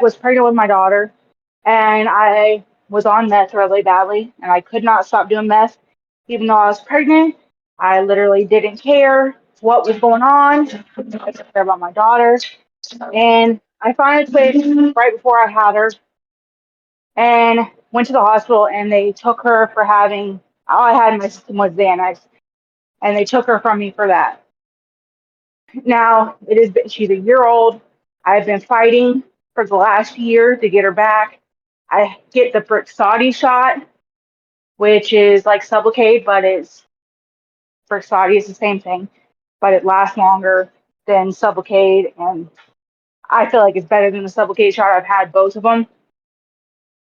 was pregnant with my daughter, and I was on meth really badly, and I could not stop doing meth, even though I was pregnant. I literally didn't care what was going on. I didn't care about my daughter, and I finally quit right before I had her, and went to the hospital, and they took her for having all I had in my system was Xanax, and they took her from me for that. Now she's a year old. I've been fighting for the last year to get her back. I get the Brixadi shot, which is like Sublocade, but it's Brixadi is the same thing, but it lasts longer than Sublocade, and I feel like it's better than the Sublocade shot. I've had both of them,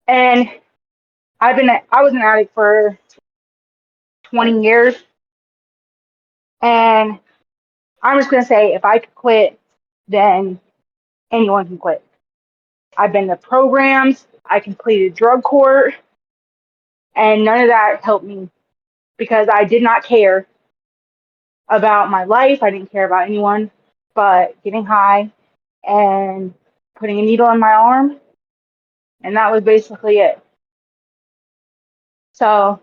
and I was an addict for 20 years, and I'm just gonna say if I could quit, then anyone can quit. I've been to programs, I completed drug court, and none of that helped me because I did not care about my life. I didn't care about anyone but getting high and putting a needle in my arm, and that was basically it. So,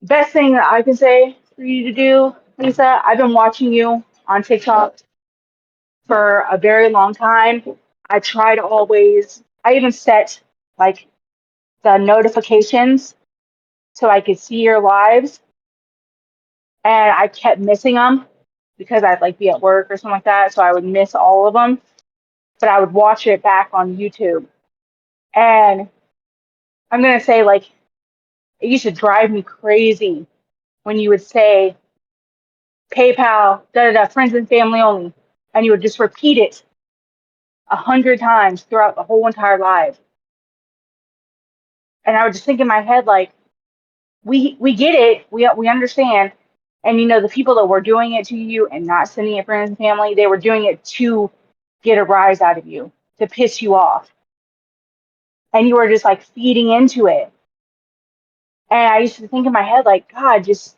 best thing that I can say for you to do, Lisa, I've been watching you on TikTok for a very long time. I try to always, I even set like the notifications so I could see your lives, and I kept missing them because I'd like be at work or something like that, so I would miss all of them. But I would watch it back on YouTube, and I'm gonna say like it used to drive me crazy when you would say PayPal, da da da, friends and family only, and you would just repeat it 100 times throughout the whole entire live. And I would just think in my head like, we get it, we understand, and the people that were doing it to you and not sending it friends and family, they were doing it to get a rise out of you, to piss you off, and you were just like feeding into it. And I used to think in my head like, God, just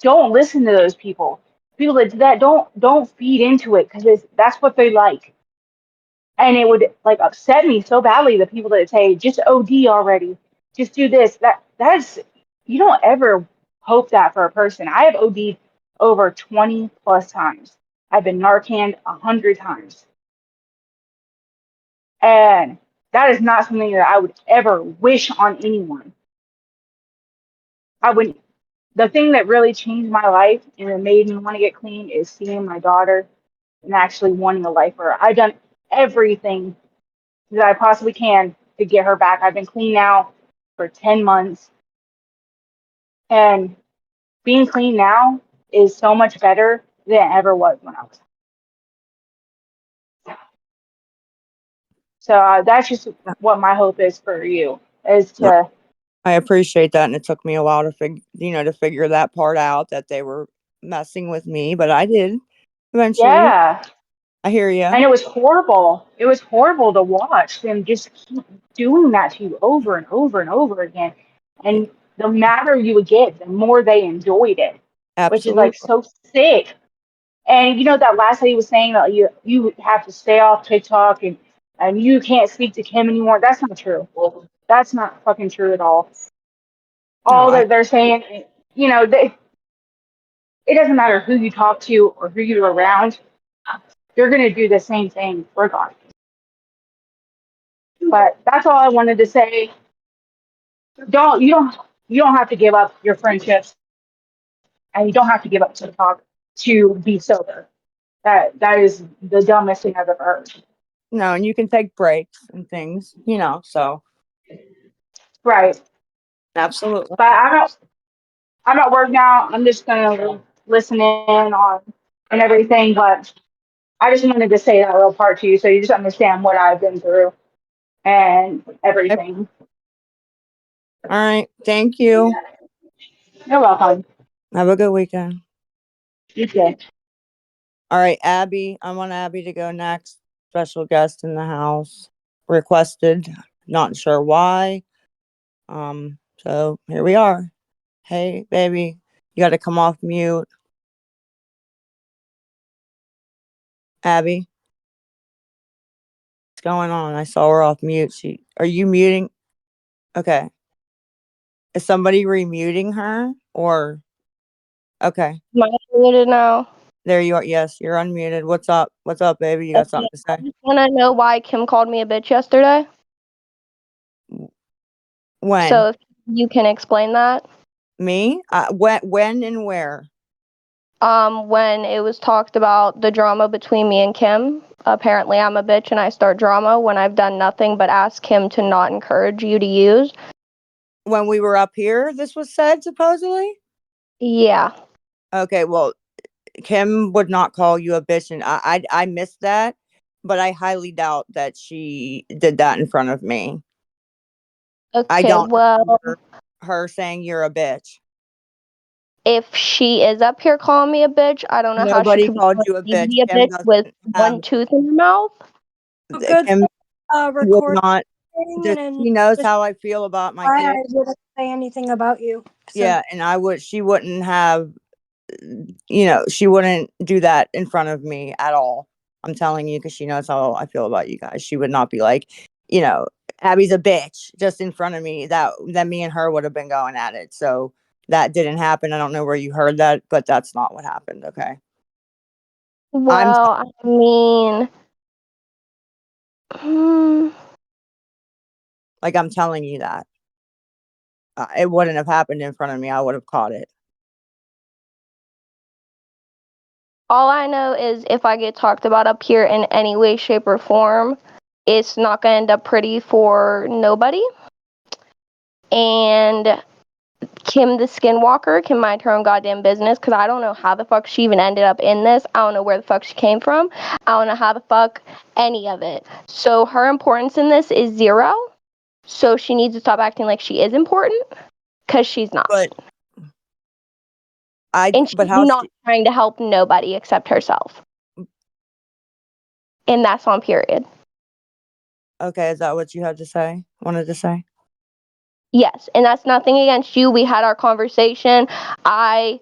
don't listen to those people. People that do that, don't feed into it because that's what they like. And it would like upset me so badly, the people that say just OD already, just do this. That's you don't ever hope that for a person. I have OD'd over 20 plus times. I've been Narcaned 100 times, and that is not something that I would ever wish on anyone. I would. The thing that really changed my life and it made me want to get clean is seeing my daughter and actually wanting a life for her. I've done everything that I possibly can to get her back. I've been clean now for 10 months, and being clean now is so much better than it ever was when I was. So that's just what my hope is for you is No, to. I appreciate that, and it took me a while to figure that part out that they were messing with me, but I did eventually. Yeah, I hear you. and it was horrible. It was horrible to watch them just keep doing that to you over and over and over again. And the madder you would get, the more they enjoyed it, which is like Absolutely. so sick. And that last lady was saying that you have to stay off TikTok and you can't speak to Kim anymore. That's not true. That's not fucking true at all. No, All that they're saying, it doesn't matter who you talk to or who you're around. They're gonna do the same thing regardless. But that's all I wanted to say. Don't you don't you don't have to give up your friendships, and you don't have to give up TikTok to be sober. That is the dumbest thing I've ever heard. no, and you can take breaks and things, so Right. absolutely. But I'm at work now. I'm just gonna listen in on and everything. But I just wanted to say that little part to you, so you just understand what I've been through and All everything. right. Thank you. You're welcome. Have a good weekend. You too. All right, Abby. I want Abby to go next. Special guest in the house. Requested. Not sure why. So here we are. Hey, baby. You got to come off mute. Abby. What's going on? I saw her off mute. Are you muting? Okay. Is somebody remuting her or okay. Am I muted now? There you are. Yes, you're unmuted. What's up? What's up, baby? You got something to I say? just want to know why Kim called me a bitch yesterday. When? So if you can explain that. Me? When and where? When it was talked about the drama between me and Kim, apparently I'm a bitch and I start drama when I've done nothing but ask Kim to not encourage you to use. When we were up here, this was said supposedly? Yeah. Okay, well, Kim would not call you a bitch, and I missed that, but I highly doubt that she did that in front of me. I Okay, don't well, remember her saying you're a bitch. if she is up here calling me a bitch, I don't know how she Nobody could be called calling you a bitch. me a Kim bitch with doesn't have one tooth in her mouth. Good Kim thing, would recording, not. and She knows just how I feel about my why I kids. wouldn't say anything about you. So. Yeah, and she wouldn't have, she wouldn't do that in front of me at all. I'm telling you, because she knows how I feel about you guys. She would not be like, Abby's a bitch just in front of me. That me and her would have been going at it. So that didn't happen. I don't know where you heard that, but that's not what happened. Okay. Well, I mean, I'm telling you that it wouldn't have happened in front of me. I would have caught it. all I know is if I get talked about up here in any way, shape, or form, it's not going to end up pretty for nobody. And Kim the Skinwalker can mind her own goddamn business because I don't know how the fuck she even ended up in this. I don't know where the fuck she came from. I don't know how the fuck any of it. So her importance in this is zero. So she needs to stop acting like she is important because she's not. But and she's not trying to help nobody except herself. And that's on period. Okay, is that what you had to say? Wanted to say? Yes, and that's nothing against you. We had our conversation. I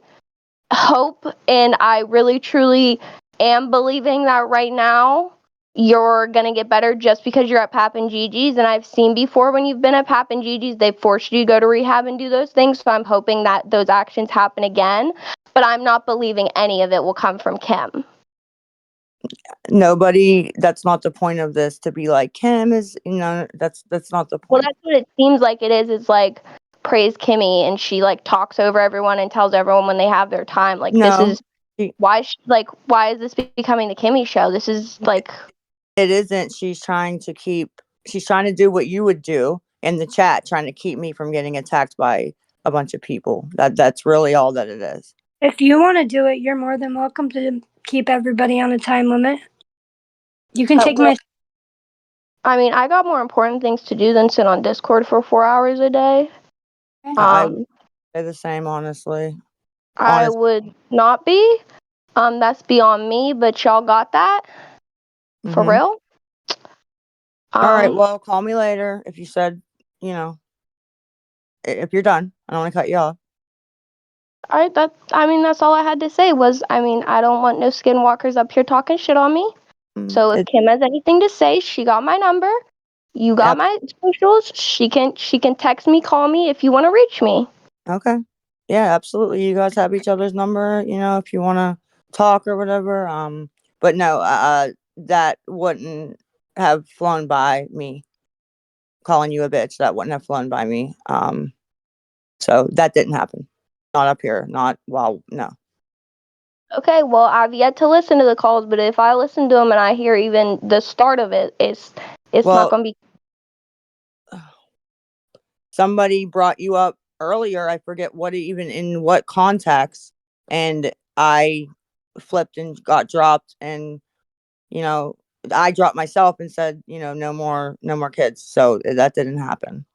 hope and I really truly am believing that right now you're going to get better just because you're at Pap and Gigi's. And I've seen before when you've been at Pap and Gigi's, they forced you to go to rehab and do those things. So I'm hoping that those actions happen again. But I'm not believing any of it will come from Kim. Nobody, that's not the point of this, to be like Kim is, that's not the point. Well, that's what it seems like it is. It's like praise Kimmy and she like talks over everyone and tells everyone when they have their time. Like No, this is why is this becoming the Kimmy show? This is like it isn't. She's trying to do what you would do in the chat, trying to keep me from getting attacked by a bunch of people. That's really all that it is. If you want to do it, you're more than welcome to keep everybody on a time limit. You can take my. I mean, I got more important things to do than sit on Discord for 4 hours a day. I would say the same, honestly. I would not be. That's beyond me, but y'all got that? For real? All right, well, call me later if you said, if you're done. I don't want to cut you off. All right, that's all I had to say was, I don't want no skinwalkers up here talking shit on me. So if Kim has anything to say, she got my number. You got my socials. She can text me, call me if you want to reach me. Okay. Yeah, absolutely. You guys have each other's number, if you want to talk or whatever. But no, that wouldn't have flown by me. Calling you a bitch, that wouldn't have flown by me. So that didn't happen. Not up here. No. Okay, well, I've yet to listen to the calls, but if I listen to them and I hear even the start of it, it's not going to be. Somebody brought you up earlier. I forget in what context, and I flipped and got dropped, and I dropped myself and said, no more kids. So that didn't happen,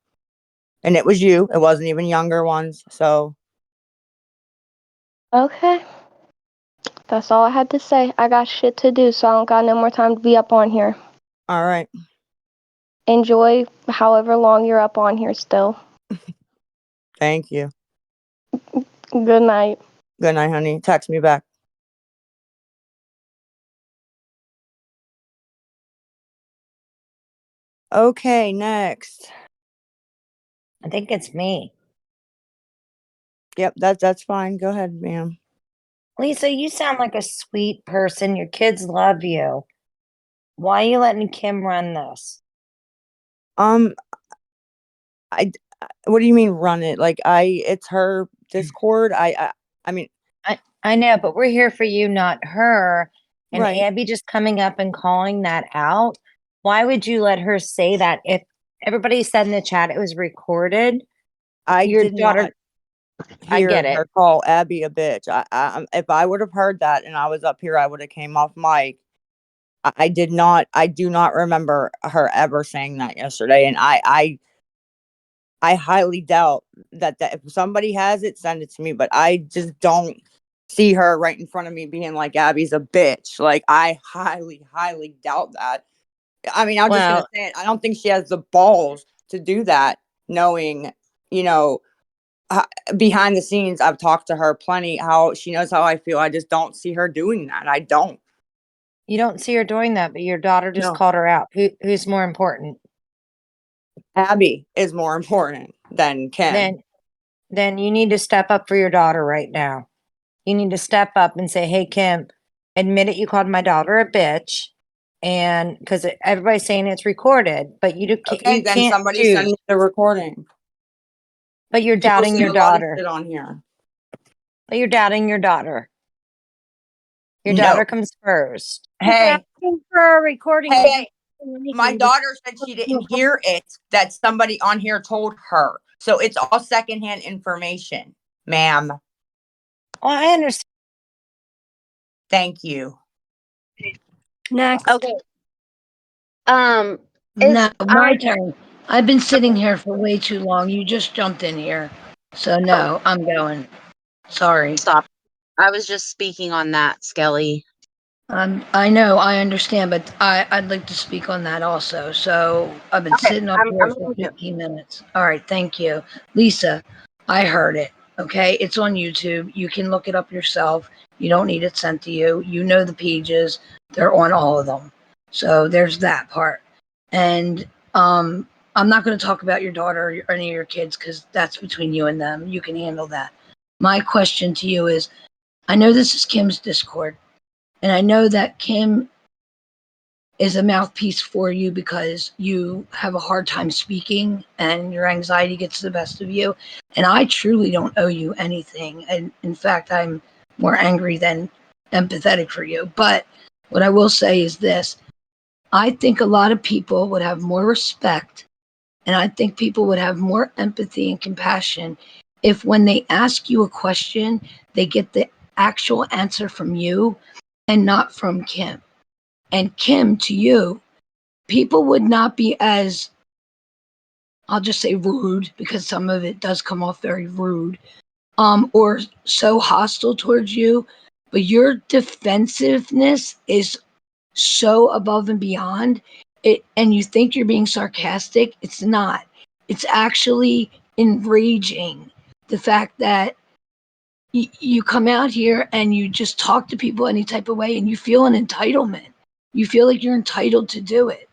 and it was you. It wasn't even younger ones. So okay. That's all I had to say. I got shit to do, so I don't got no more time to be up on here. All right. Enjoy however long you're up on here still. Thank you. Good night. Good night, honey. Text me back. Okay, next. I think it's me. Yep, that's fine. Go ahead, ma'am. Lisa, you sound like a sweet person. Your kids love you. Why are you letting Kim run this? I what do you mean run it? Like it's her Discord. I mean, I know, but we're here for you, not her. And right. Abby just coming up and calling that out. Why would you let her say that? If everybody said in the chat it was recorded, I your did daughter, not I hear get it. her call Abby a bitch. If I would have heard that and I was up here, I would have came off mic. I did not. I do not remember her ever saying that yesterday, and I highly doubt that if somebody has it, send it to me. But I just don't see her right in front of me being like Abby's a bitch. Like I highly doubt that. I mean, I'm just gonna say it. I don't think she has the balls to do that, knowing, you know, behind the scenes, I've talked to her plenty. How she knows how I feel. I just don't see her doing that. I don't. You don't see her doing that, but your daughter just No. called her out. Who's more important? Abby is more important than Kim. Then you need to step up for your daughter right now. You need to step up and say, "Hey, Kim, admit it. You called my daughter a bitch." And because everybody's saying it's recorded, but Okay, you then can't somebody choose. send me the recording. But you're People doubting say your a lot of daughter. shit on here. But you're doubting your daughter. Your No. daughter comes first. Hey, Asking for a recording. hey, my daughter said she didn't hear it, that somebody on here told her. So it's all secondhand information, ma'am. Well, I understand. Thank you. Next. Okay. No, my I turn. I've been sitting here for way too long. You just jumped in here. So no, I'm going. Sorry. Stop. I was just speaking on that, Skelly. I know, I understand, but I'd like to speak on that also. So I've been Okay, sitting up I'm here for gonna do. 15 minutes. All right, thank you. Lisa, I heard it. Okay, it's on YouTube. You can look it up yourself. You don't need it sent to you. You know the pages. They're on all of them. So there's that part. And I'm not going to talk about your daughter or any of your kids because that's between you and them. You can handle that. My question to you is, I know this is Kim's Discord. And I know that Kim is a mouthpiece for you because you have a hard time speaking and your anxiety gets the best of you. And I truly don't owe you anything. And in fact, I'm more angry than empathetic for you. But what I will say is this: I think a lot of people would have more respect and I think people would have more empathy and compassion if when they ask you a question, they get the actual answer from you and not from Kim. And Kim, to you, people would not be as, I'll just say rude, because some of it does come off very rude, or so hostile towards you. But your defensiveness is so above and beyond it, and you think you're being sarcastic. It's not. It's actually enraging. The fact that you come out here and you just talk to people any type of way and you feel an entitlement. You feel like you're entitled to do it.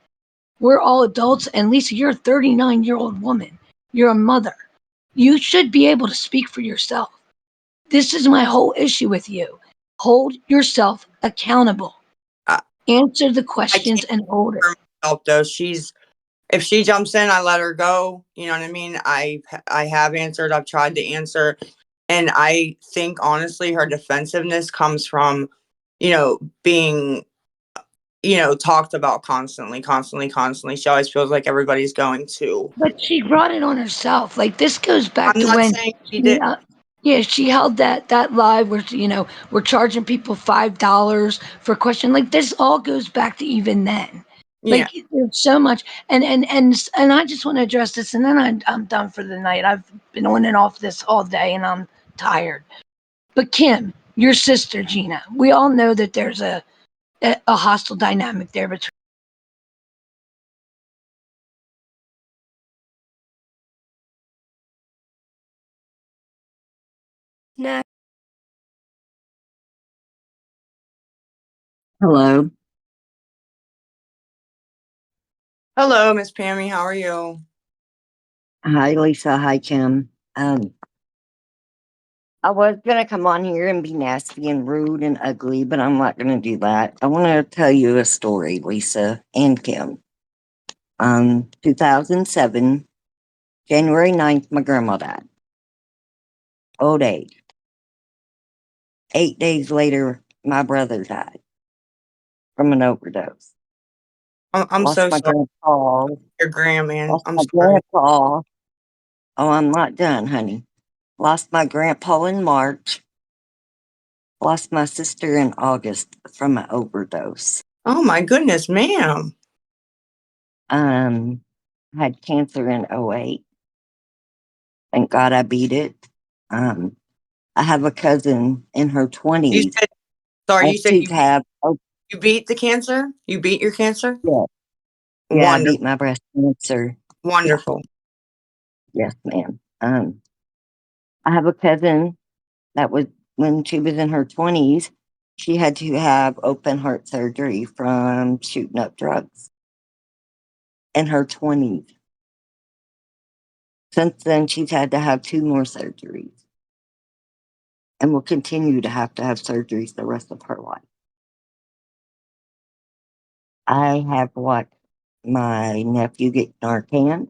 We're all adults, and Lisa, you're a 39-year-old woman. You're a mother. You should be able to speak for yourself. This is my whole issue with you. Hold yourself accountable. I Answer the I questions can't and hold it. for myself though. If she jumps in, I let her go. You know what I mean? I have answered. I've tried to answer, and I think honestly, her defensiveness comes from, being, talked about constantly. She always feels like everybody's going to. But she brought it on herself. Like this goes back I'm to not when saying she she, did. yeah, she held that live where we're charging people $5 for a question. Like this all goes back to even then. Yeah. Like there's so much, and I just want to address this, and then I'm done for the night. I've been on and off this all day, and I'm tired. But Kim, your sister Gina, we all know that there's a hostile dynamic there between. Next. Hello. Hello, Miss Pammy. How are you? Hi, Lisa. Hi, Kim. I was gonna come on here and be nasty and rude and ugly, but I'm not gonna do that. I want to tell you a story, Lisa and Kim. 2007, January 9th, my grandma died. Old age. 8 days later, my brother died from an overdose. I'm Lost so my sorry, grandpa. your grand man. Lost I'm my sorry. grandpa. Oh, I'm not done, honey. Lost my grandpa in March. Lost my sister in August from an overdose. Oh my goodness, ma'am. Um, had cancer in '08. Thank God I beat it. Um, I have a cousin in her You 20s. said sorry. And You said she'd have, oh, you beat the cancer. You beat your cancer. yeah, yeah, I beat Wonderful, my breast cancer. Yeah, wonderful. yes, ma'am. I have a cousin that was, when she was in her 20s, she had to have open heart surgery from shooting up drugs in her 20s. Since then, she's had to have two more surgeries and will continue to have surgeries the rest of her life. I have watched my nephew get Narcan.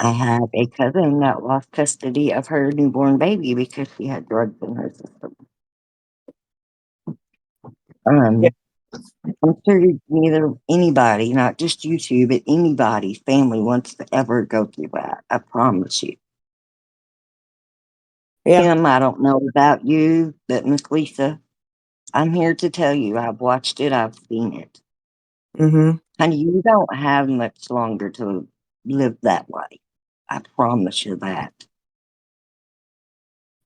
I have a cousin that lost custody of her newborn baby because she had drugs in her system. Yeah. Um, I'm sure neither anybody, not just you two, but anybody's family wants to ever go through that. I promise you. Yeah. Kim, I don't know about you, but Miss Lisa, I'm here to tell you I've watched it, I've seen it. Mm-hmm. Honey, you don't have much longer to live that way. I promise you that.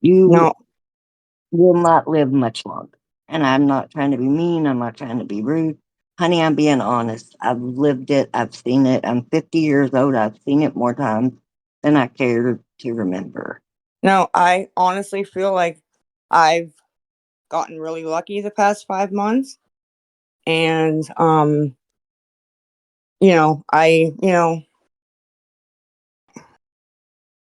You No. will not live much longer. And I'm not trying to be mean. I'm not trying to be rude. Honey, I'm being honest. I've lived it. I've seen it. I'm 50 years old. I've seen it more times than I care to remember. No. I honestly feel like I've gotten really lucky the past 5 months, and I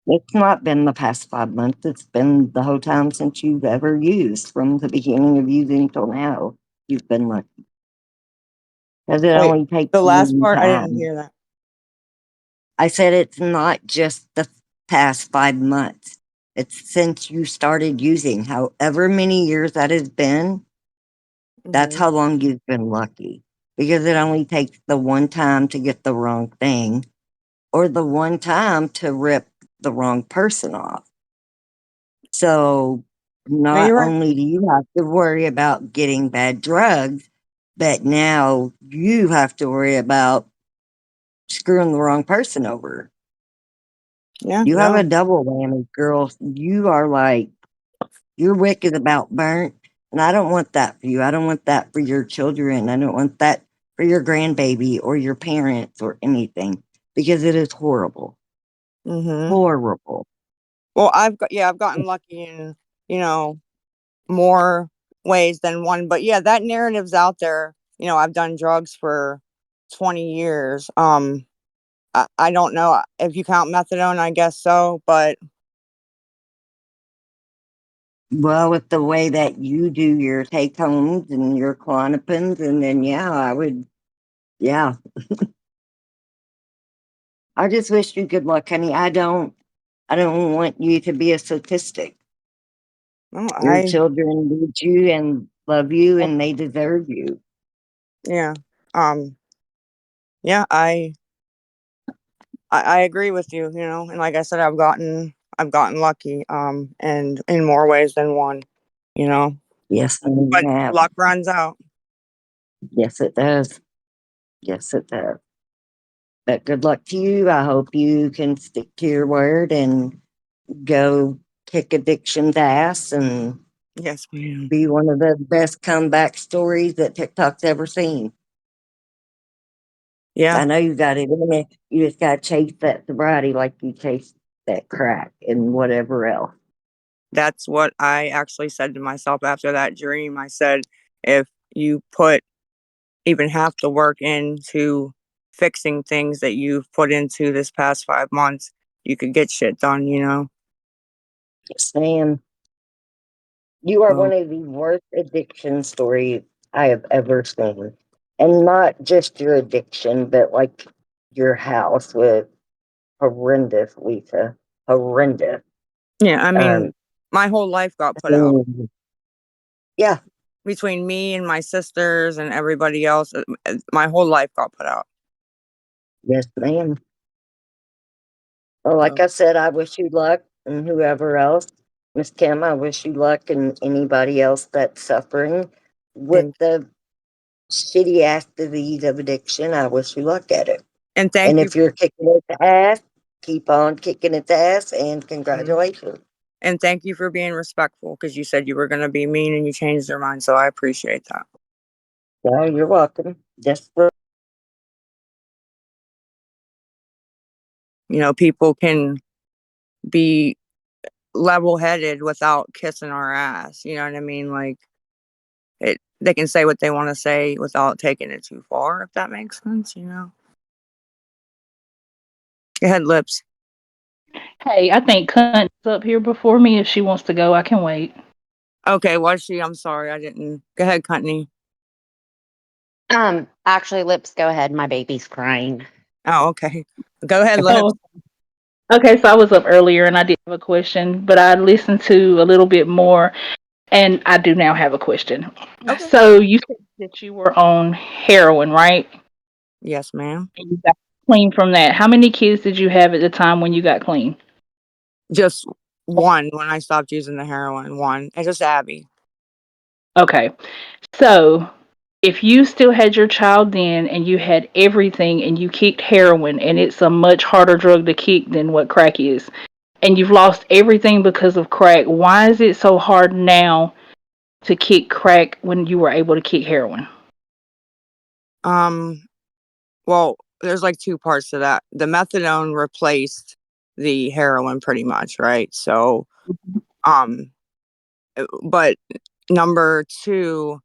It's not been the past 5 months. It's been the whole time since you've ever used, from the beginning of using till now. You've been lucky. Because it wait. only takes The last one part I didn't time. hear that. I said it's not just the past 5 months. It's since you started using, however many years that has been, that's Mm-hmm. how long you've been lucky. Because it only takes the one time to get the wrong thing or the one time to rip the wrong person off. So No, not you're right. only do you have to worry about getting bad drugs, but now you have to worry about screwing the wrong person over. Yeah. You have a No. double whammy, girl. You are like, your wick is about burnt. And I don't want that for you. I don't want that for your children. I don't want that for your grandbaby or your parents or anything because it is horrible. Mm-hmm. Horrible. Well, I've gotten lucky in you know more ways than one, but yeah, that narrative's out there. I've done drugs for 20 years. I don't know if you count methadone. I guess so, but Well, with the way that you do your take homes and your Klonopins, and then, yeah, I would, yeah. I just wish you good luck, honey. I don't want you to be a statistic. no, Your I children need you and love you, and they deserve you. yeah, um, yeah, I agree with you. And like I said, I've gotten lucky, and in more ways than one. You know, Yes, and but you have. luck runs out. Yes, it does. Yes, it does. But good luck to you. I hope you can stick to your word and go kick addiction's ass and Yes, ma'am. be one of the best comeback stories that TikTok's ever seen. Yeah, I know you got it in it. You just got to chase that sobriety like you chase that crack and whatever else. that's what I actually said to myself after that dream. I said, if you put even have to work into fixing things that you've put into this past 5 months. You could get shit done, you know? Yes, ma'am. You are So, one of the worst addiction stories I have ever seen. And not just your addiction, but like your house with horrendous, Lisa. Horrendous. yeah, I mean, Um, my whole life got put out. mm, yeah, Between me and my sisters and everybody else, my whole life got put out. yes, ma'am. Well, like So, I said, I wish you luck and whoever else. Miss Kim, I wish you luck and anybody else that's suffering with and the shitty ass disease of addiction. I wish you luck at it. and thank And you. if you're kicking its ass, keep on kicking its ass and Mhm. congratulations. And thank you for being respectful, because you said you were going to be mean and you changed your mind. So I appreciate that. Yeah, you're welcome. Just for You know, people can be level headed without kissing our ass. You know what I mean? Like, they can say what they want to say without taking it too far, if that makes sense, you know? Go ahead, Lips. Hey, I think Cunt's up here before me. If she wants to go, I can wait. Okay, was she? I'm sorry, I didn't. Go ahead, Courtney. Actually, Lips, go ahead. My baby's crying. Oh, okay. Go ahead, Lips. Oh, okay. So I was up earlier and I did have a question, but I listened to a little bit more and I do now have a question. Okay. So you said that you were on heroin, right? Yes, ma'am. And you got clean from that. How many kids did you have at the time when you got clean? Just one when I stopped using the heroin. One. It's just Abbey. Okay. So if you still had your child then and you had everything and you kicked heroin and it's a much harder drug to kick than what crack is, and you've lost everything because of crack, why is it so hard now to kick crack when you were able to kick heroin? Um, well, there's like two parts to that. The methadone replaced the heroin pretty much, right? So, um, but number two,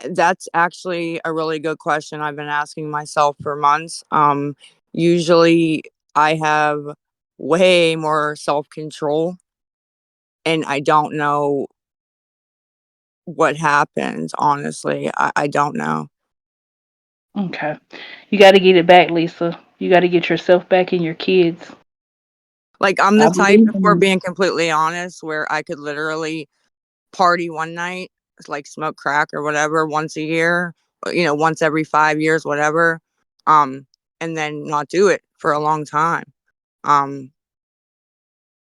that's actually a really good question I've been asking myself for months. Usually I have way more self-control and I don't know what happens, honestly. I don't know. Okay. You got to get it back, Lisa. You got to get yourself back and your kids. Like, I'm the I type, believe if in we're you. being completely honest, where I could literally party one night, like smoke crack or whatever once a year, once every 5 years, whatever, um, and then not do it for a long time. Um,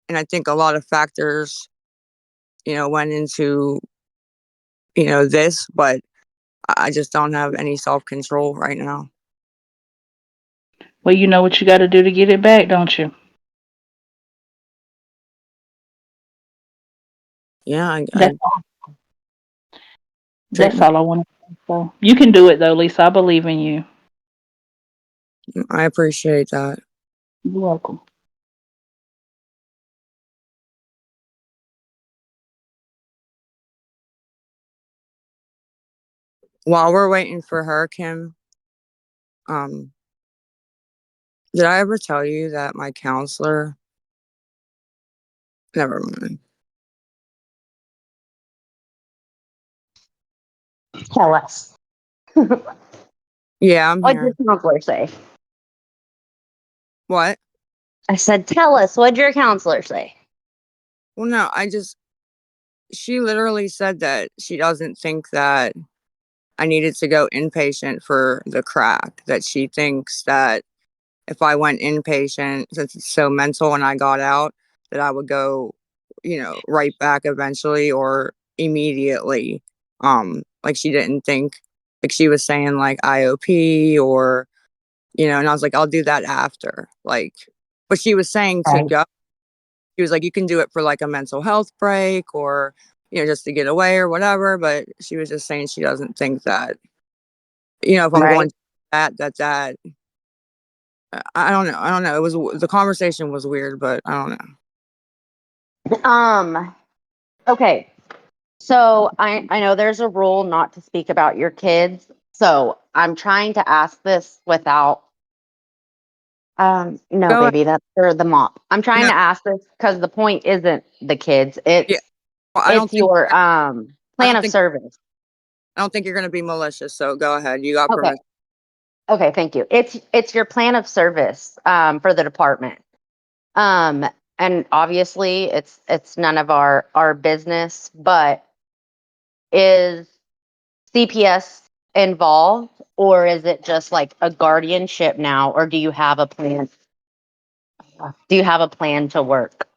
and I think a lot of factors, went into, this, but I just don't have any self control right now. Well, you know what you got to do to get it back, don't you? Yeah, That's I all. That's treatment. all I want to say. So you can do it, though, Lisa. I believe in you. I appreciate that. You're welcome. While we're waiting for her, Kim, um, did I ever tell you that my counselor? Never mind. Tell us. Yeah, I'm What'd your here. counselor say? What? I said, tell us. What'd your counselor say? Well, no, she literally said that she doesn't think that I needed to go inpatient for the crack, that she thinks that if I went inpatient, since it's so mental when I got out, that I would go, right back eventually or immediately. Like she didn't think, like she was saying like IOP or, and I was like, I'll do that after. Like, but she was saying to Right. go. She was like, you can do it for like a mental health break or, just to get away or whatever. But she was just saying she doesn't think that, if I'm Right. going that I don't know. I don't know. It was the conversation was weird, but I don't know. Okay. So I know there's a rule not to speak about your kids, So I'm trying to ask this without. No, Go ahead. baby, that's for the mop. I'm trying No, to ask this because the point isn't the kids. yeah. It's Well, it's your I plan don't of think service. I don't think you're gonna be malicious. So go ahead. You got Okay. permission. Okay, thank you. It's your plan of service for the department. Um, and obviously it's none of our business, but is CPS involved, or is it just like a guardianship now, or do you have a plan? Do you have a plan to work?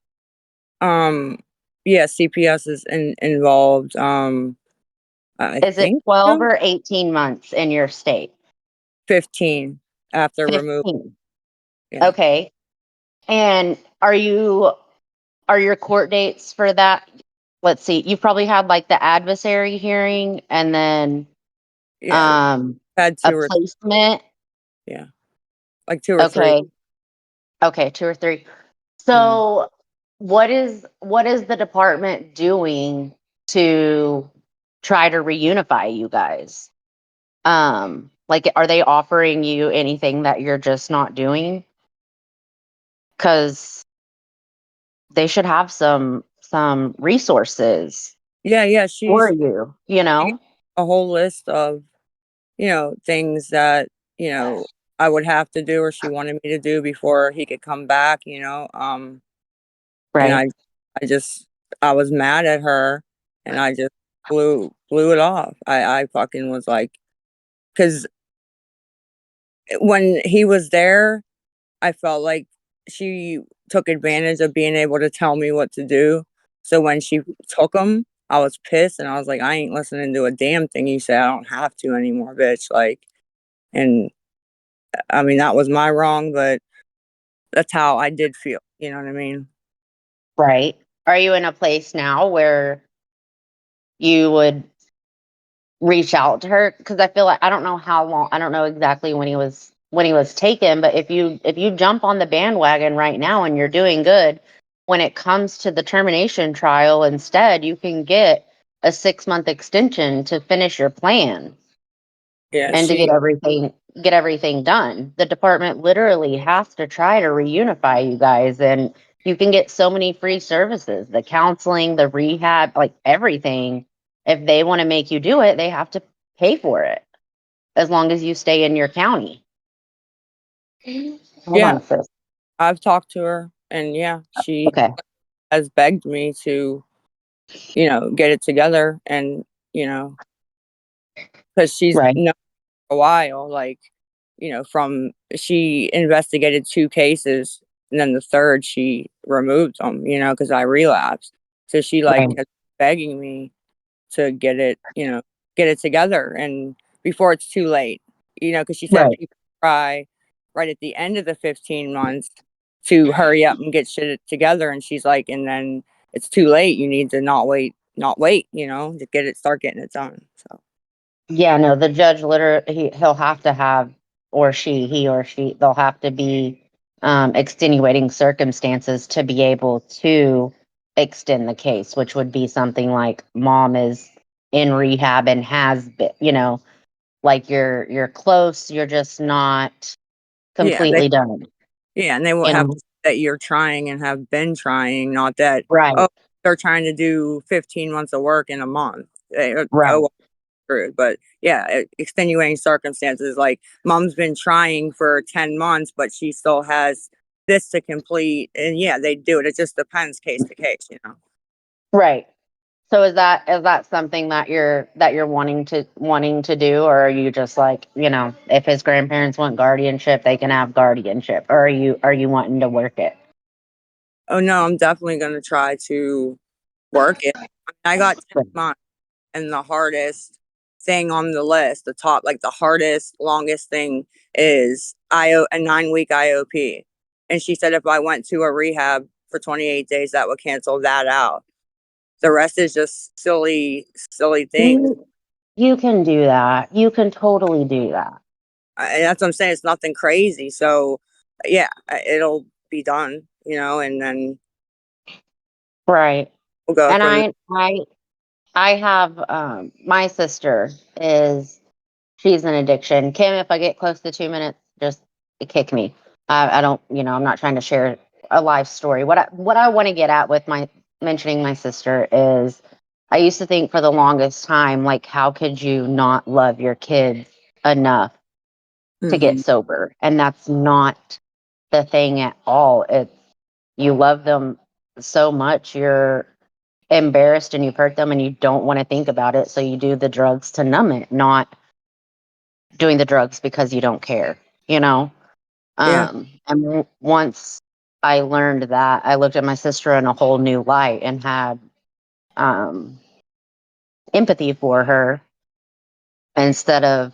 Yeah, CPS is involved. I Is it think 12 so. or 18 months in your state? 15 after removal. 15. Yeah. Okay. And are your court dates for that? Let's see. You've probably had like the adversary hearing and then Yeah. um Had a two or placement. yeah, like two or three. Okay. Okay, 2 or 3. Mm. So what is the department doing to try to reunify you guys? Like are they offering you anything that you're just not doing? Cuz they should have some resources Yeah, for you, you she gave know? a whole list of, things that, I would have to do or she wanted me to do before he could come back, and Right. I just I was mad at her and I just blew it off. I fucking was like, cuz when he was there, I felt like she took advantage of being able to tell me what to do. So when she took him, I was pissed and I was like, I ain't listening to a damn thing you say. I don't have to anymore, bitch. Like, and I mean, that was my wrong, but that's how I did feel. You know what I mean? Right. Are you in a place now where you would reach out to her? Because I feel like I don't know how long, I don't know exactly when he was taken, but if you jump on the bandwagon right now and you're doing good, when it comes to the termination trial, instead you can get a 6-month extension to finish your plan Yeah, and to she, get everything done. The department literally has to try to reunify you guys, and you can get so many free services, the counseling, the rehab, like everything. If they want to make you do it, they have to pay for it as long as you stay in your county. Hold yeah, on, sis. I've talked to her and yeah, she Okay. has begged me to, get it together and, you know, because she's Right. known for a while, like, from she investigated 2 cases and then the third she removed them, because I relapsed. So she like Right. kept begging me to get it together and before it's too late, because she said Right. people try right at the end of the 15 months to hurry up and get shit together. And she's like, and then it's too late. You need to not wait, to start getting it done. So, Yeah, no, the judge literally he'll have to have, or he or she, they'll have to be extenuating circumstances to be able to extend the case, which would be something like mom is in rehab and has been, like you're close, you're just not yeah, completely done, and they will you have know? to say that you're trying and have been trying, not that, Right, oh, they're trying to do 15 months of work in a month. right, Oh, screwed. But yeah, extenuating circumstances like mom's been trying for 10 months, but she still has this to complete. And yeah, they do it. It just depends case to case. right. So is that something that you're wanting to do, or are you just like, if his grandparents want guardianship, they can have guardianship, or are you wanting to work it? Oh no, I'm definitely going to try to work it. I got 10 Right. months and the hardest thing on the list, the top, like the hardest, longest thing is a 9-week IOP. And she said if I went to a rehab for 28 days, that would cancel that out. The rest is just silly things. You can do that. You can totally do that. And that's what I'm saying. It's nothing crazy. So yeah, it'll be done, and then Right. we'll go And from there. I have my sister is she's an addiction. Kim, if I get close to 2 minutes, just kick me. I don't, I'm not trying to share a life story. What I want to get at with my mentioning my sister is, I used to think for the longest time, like, how could you not love your kids enough to get sober? And that's not the thing at all. It's, you love them so much, you're embarrassed and you've hurt them and you don't want to think about it. So you do the drugs to numb it, not doing the drugs because you don't care, you know? Yeah. And once I learned that, I looked at my sister in a whole new light and had um, empathy for her instead of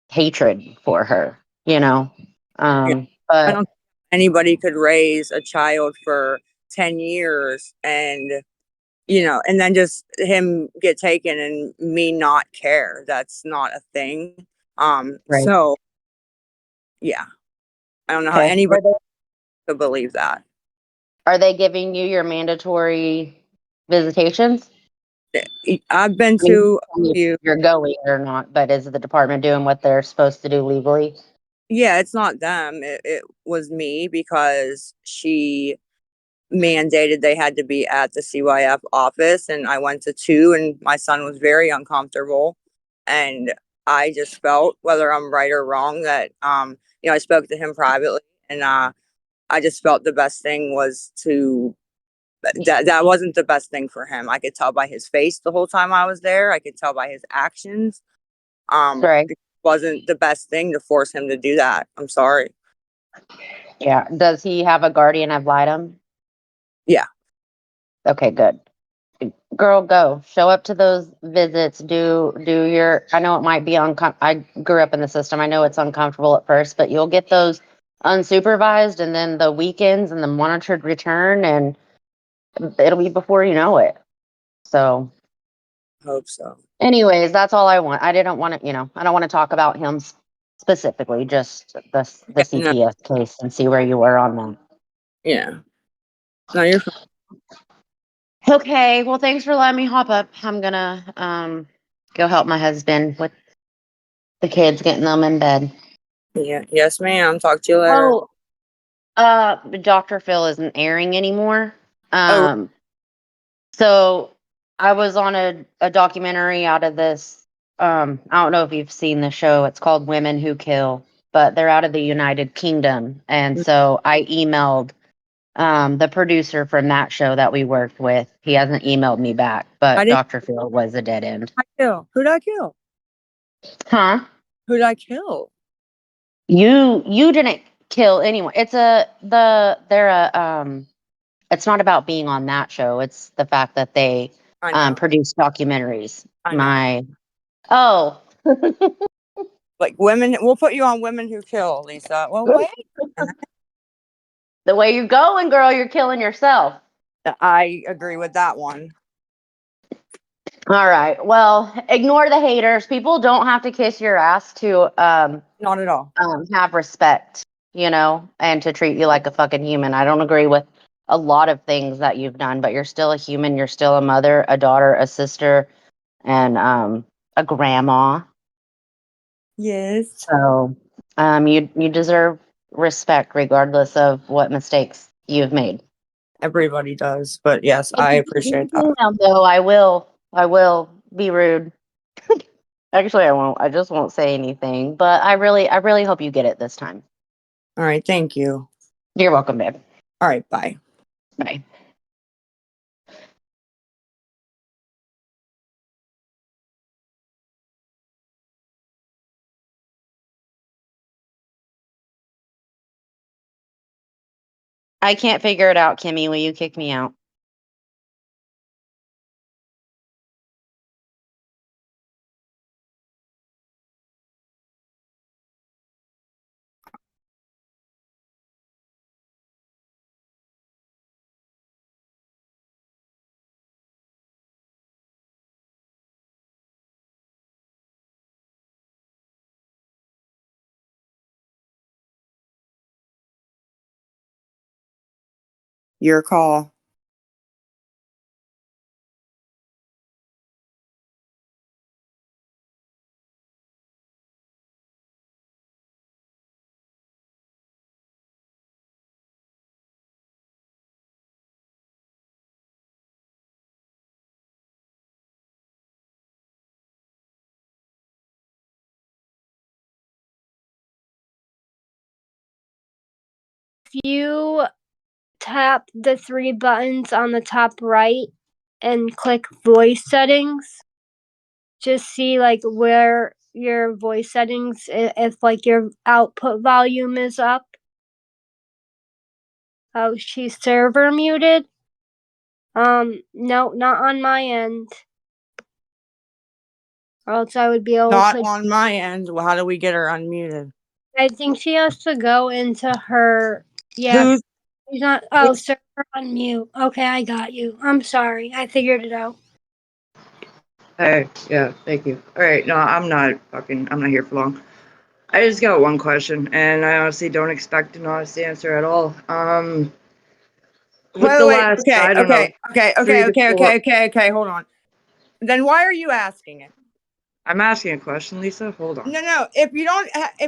hatred for her, you know? Yeah. I But don't think anybody could raise a child for 10 years and, and then just him get taken and me not care. That's not a thing. right. So yeah, I don't know how Okay. anybody could believe that. Are they giving you your mandatory visitations? I've been I mean, to tell me a if few. you're going or not, but is the department doing what they're supposed to do legally? Yeah, it's not them. It was me because she mandated they had to be at the CYF office, and I went to two, and my son was very uncomfortable. And I just felt, whether I'm right or wrong, that I spoke to him privately, and I just felt the best thing was to that wasn't the best thing for him. I could tell by his face the whole time I was there. I could tell by his actions. Right. It wasn't the best thing to force him to do that. I'm sorry. Yeah. Does he have a guardian ad litem? Yeah. Okay, good. Girl, go. Show up to those visits. Do your. I know it might be I grew up in the system. I know it's uncomfortable at first, but you'll get those unsupervised, and then the weekends and the monitored return, and it'll be before you know it. So, Hope so. anyways, that's all I want. I didn't want to, I don't want to talk about him specifically, just the Yeah, no, CPS case and see where you were on that. yeah. No, you're fine. Okay, well, thanks for letting me hop up. I'm gonna go help my husband with the kids, getting them in bed. Yeah. Yes, ma'am. Talk to you later. Oh, Dr. Phil isn't airing anymore. Oh, Um, so I was on a documentary out of this. I don't know if you've seen the show. It's called Women Who Kill, but they're out of the United Kingdom. And so I emailed the producer from that show that we worked with. He hasn't emailed me back, I but didn't Dr. Phil was a dead end. kill. Who'd I kill? Huh? Who'd I kill? You didn't kill anyone. It's not about being on that show. It's the fact that they I know. produce documentaries. I know. Oh, Like women, we'll put you on Women Who Kill, Lisa. Well, wait. the way you're going, girl, you're killing yourself. I agree with that one. All right. Well, ignore the haters. People don't have to kiss your ass to Not at all. have respect, and to treat you like a fucking human. I don't agree with a lot of things that you've done, but you're still a human. You're still a mother, a daughter, a sister, and a grandma. Yes. So you deserve respect regardless of what mistakes you've made. Everybody does. But yes, If I you appreciate keep that. doing that, though, I will be rude. Actually, I won't. I just won't say anything. But I really hope you get it this time. All right. Thank you. You're welcome, babe. All right. Bye. Bye. I can't figure it out, Kimmy. Will you kick me out? Your call. you tap the 3 buttons on the top right and click voice settings, just see like where your voice settings, if like your output volume is up. Oh, she's server muted. No, not on my end. Or else I would be able Not to. on my end. Well, how do we get her unmuted? I think she has to go into her. Yeah, Who's she's not. Oh, server on mute. Okay, I got you. I'm sorry. I figured it out. Hey, yeah, thank you. All right, no, I'm not here for long. I just got one question, and I honestly don't expect an honest answer at all. With the wait, last, okay, I don't know, 3 to 4. okay, hold on. Then why are you asking it? I'm asking a question, Lisa. Hold on. No. If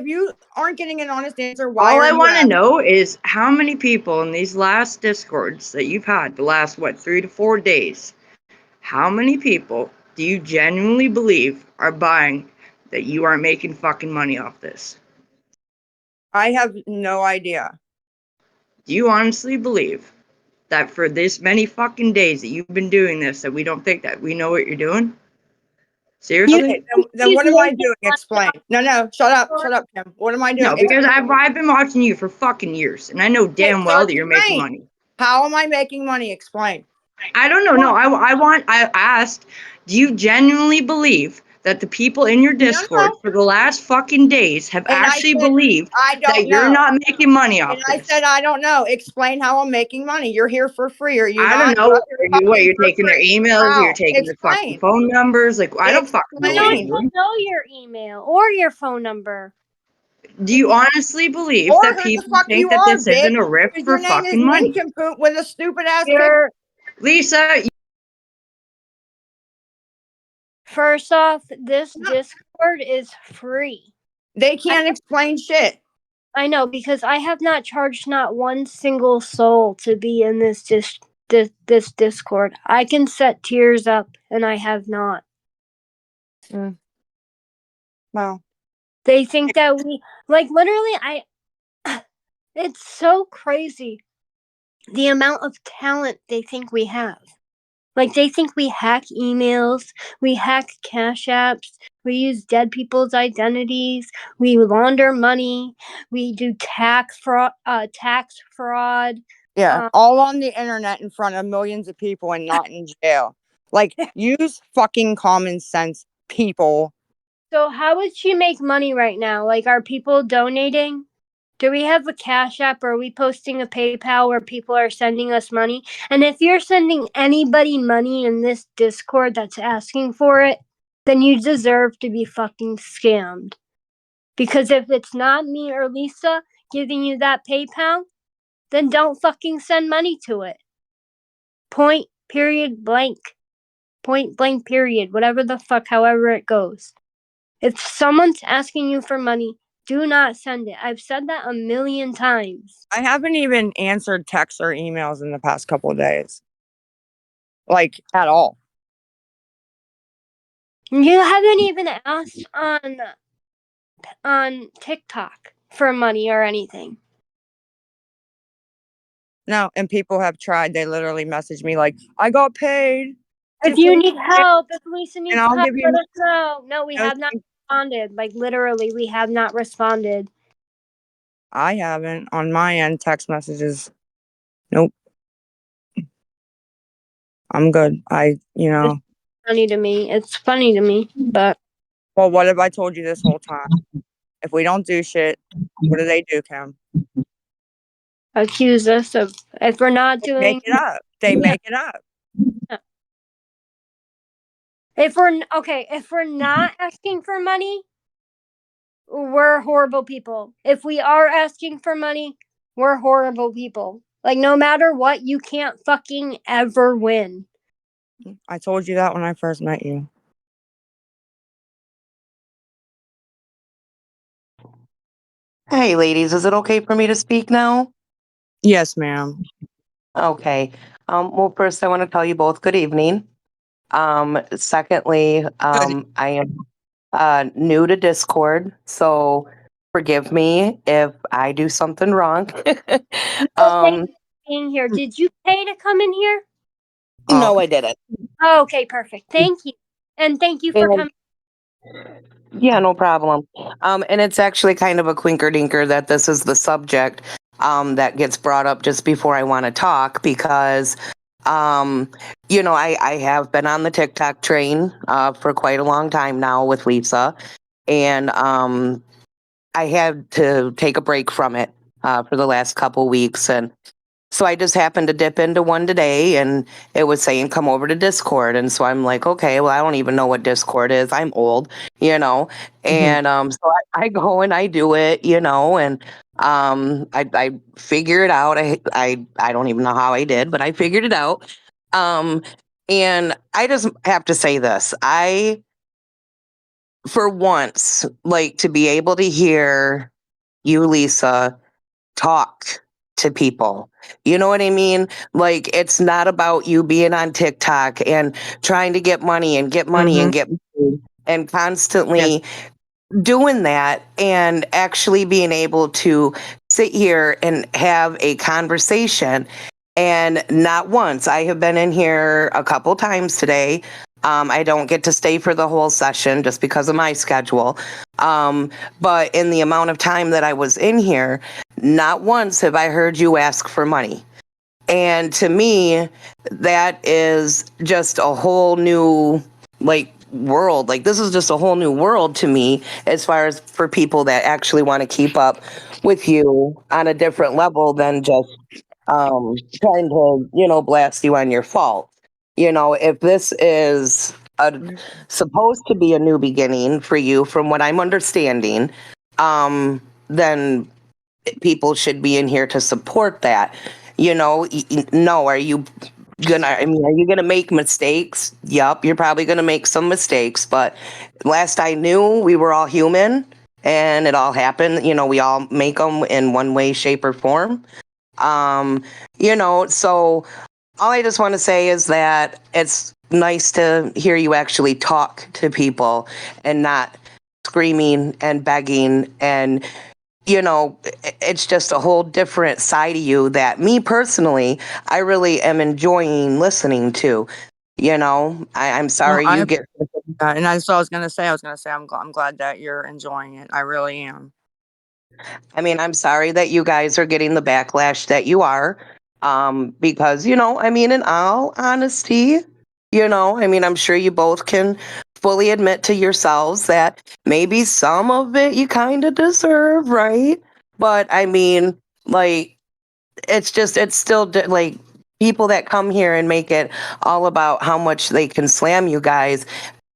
you aren't getting an honest answer, why All are I you want to asking? know is how many people in these last discords that you've had, the last, 3 to 4 days, how many people do you genuinely believe are buying that you aren't making fucking money off this? I have no idea. Do you honestly believe that for this many fucking days that you've been doing this, that we don't think that we know what you're doing? Seriously? Okay, then what am I doing? Explain. No, shut up, Kim. What am I doing? No, because I've been watching you for fucking years, and I know Okay, damn so well that you're making explain. money. How am I making money? Explain. I don't know. No, I asked, do you genuinely believe that the people in your Discord for the last fucking days have And I actually said, believed I that don't you're know. not making money And off I this? said, I don't know. Explain how I'm making money. You're here for free. Are you I not? don't know. You're For taking their free. emails, How? you're taking their fucking Explain. phone numbers. Like, I don't fucking know I what don't you're Explain. even doing. know your email or your phone number. Do you honestly believe Or that who the people fuck think you that are, this bitch. isn't a rip Because for your name is fucking money? Nincompoop with a stupid ass picture. You're, Lisa, first off, this Discord is free. They can't explain shit. I know, because I have not charged not one single soul to be in this Discord. I can set tiers up, and I have not. Well, They think that we, like, literally, it's so crazy the amount of talent they think we have. Like, they think we hack emails, we hack cash apps, we use dead people's identities, we launder money, we do tax fraud. yeah, all on the internet in front of millions of people and not in jail. Like, use fucking common sense, people. So how would she make money right now? Like, are people donating? Do we have a Cash App? Or are we posting a PayPal where people are sending us money? And if you're sending anybody money in this Discord that's asking for it, then you deserve to be fucking scammed. Because if it's not me or Lisa giving you that PayPal, then don't fucking send money to it. Point, period, blank. Point blank, period. Whatever the fuck, however it goes. If someone's asking you for money, do not send it. I've said that a million times. I haven't even answered texts or emails in the past couple of days. Like, at all. You haven't even asked on TikTok for money or anything. No, and people have tried. They literally messaged me like, I got paid. If you need help, if Lisa needs I'll help, give you let us know. No, we no have not responded. Like, literally, we have not responded. I haven't on my end. Text messages. Nope. I'm good. Funny to me. It's funny to me, but Well, what have I told you this whole time? If we don't do shit, what do they do, Kim? accuse us of, if we're not They make doing, it up. They make it up. if we're not asking for money, we're horrible people. If we are asking for money, we're horrible people. Like, no matter what, you can't fucking ever win. I told you that when I first met you. Hey, ladies, is it okay for me to speak now? Yes, ma'am. Okay. Well, first, I want to tell you both good evening. Secondly, I am new to Discord, so forgive me if I do something wrong. Well, thank you for being here. Did you pay to come in here? No, I didn't. Oh, okay, perfect. Thank you. And thank you for And coming. yeah, no problem. And it's actually kind of a quinker dinker that this is the subject that gets brought up just before I want to talk because, I have been on the TikTok train for quite a long time now with Lisa, and I had to take a break from it for the last couple weeks, and so I just happened to dip into one today and it was saying come over to Discord. And so I'm like, okay, well, I don't even know what Discord is. I'm old, And so I go and I do it, and I figure it out. I don't even know how I did, but I figured it out. And I just have to say this. For once, like to be able to hear you, Lisa, talk to people. You know what I mean? Like, it's not about you being on TikTok and trying to get money and get money and get money and constantly doing that and actually being able to sit here and have a conversation. And not once, I have been in here a couple times today. I don't get to stay for the whole session just because of my schedule. But in the amount of time that I was in here, not once have I heard you ask for money. And to me, that is just a whole new, world. Like, this is just a whole new world to me as far as for people that actually want to keep up with you on a different level than just trying to, blast you on your fault. If this is supposed to be a new beginning for you, from what I'm understanding, then people should be in here to support that. No, are you are you gonna make mistakes? Yup, you're probably gonna make some mistakes, but last I knew, we were all human and it all happened. We all make them in one way, shape, or form. So all I just want to say is that it's nice to hear you actually talk to people and not screaming and begging and it's just a whole different side of you that me personally, I really am enjoying listening to. I'm sorry I you get. that. And that's what I was gonna say. I'm glad that you're enjoying it. I really am. I mean, I'm sorry that you guys are getting the backlash that you are. Because, in all honesty, I'm sure you both can fully admit to yourselves that maybe some of it you kind of deserve, right? But I mean, like, it's still like people that come here and make it all about how much they can slam you guys.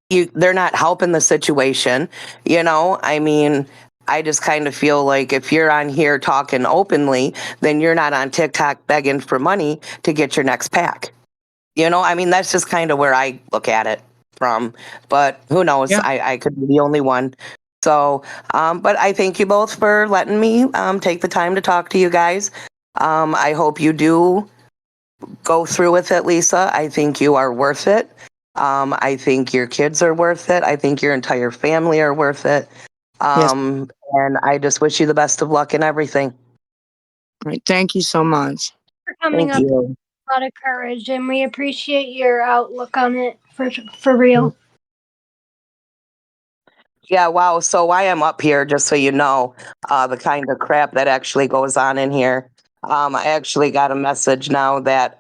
They're not helping the situation. I mean, I just kind of feel like if you're on here talking openly, then you're not on TikTok begging for money to get your next pack. I mean, that's just kind of where I look at it from. But who knows? Yeah. I could be the only one. So, but I thank you both for letting me take the time to talk to you guys. I hope you do go through with it, Lisa. I think you are worth it. I think your kids are worth it. I think your entire family are worth it. And I just wish you the best of luck in everything. Right. Thank you so much. For coming Thank up. you. A lot of courage, and we appreciate your outlook on it for real. Yeah, wow. So I am up here, just so you know, the kind of crap that actually goes on in here. I actually got a message now that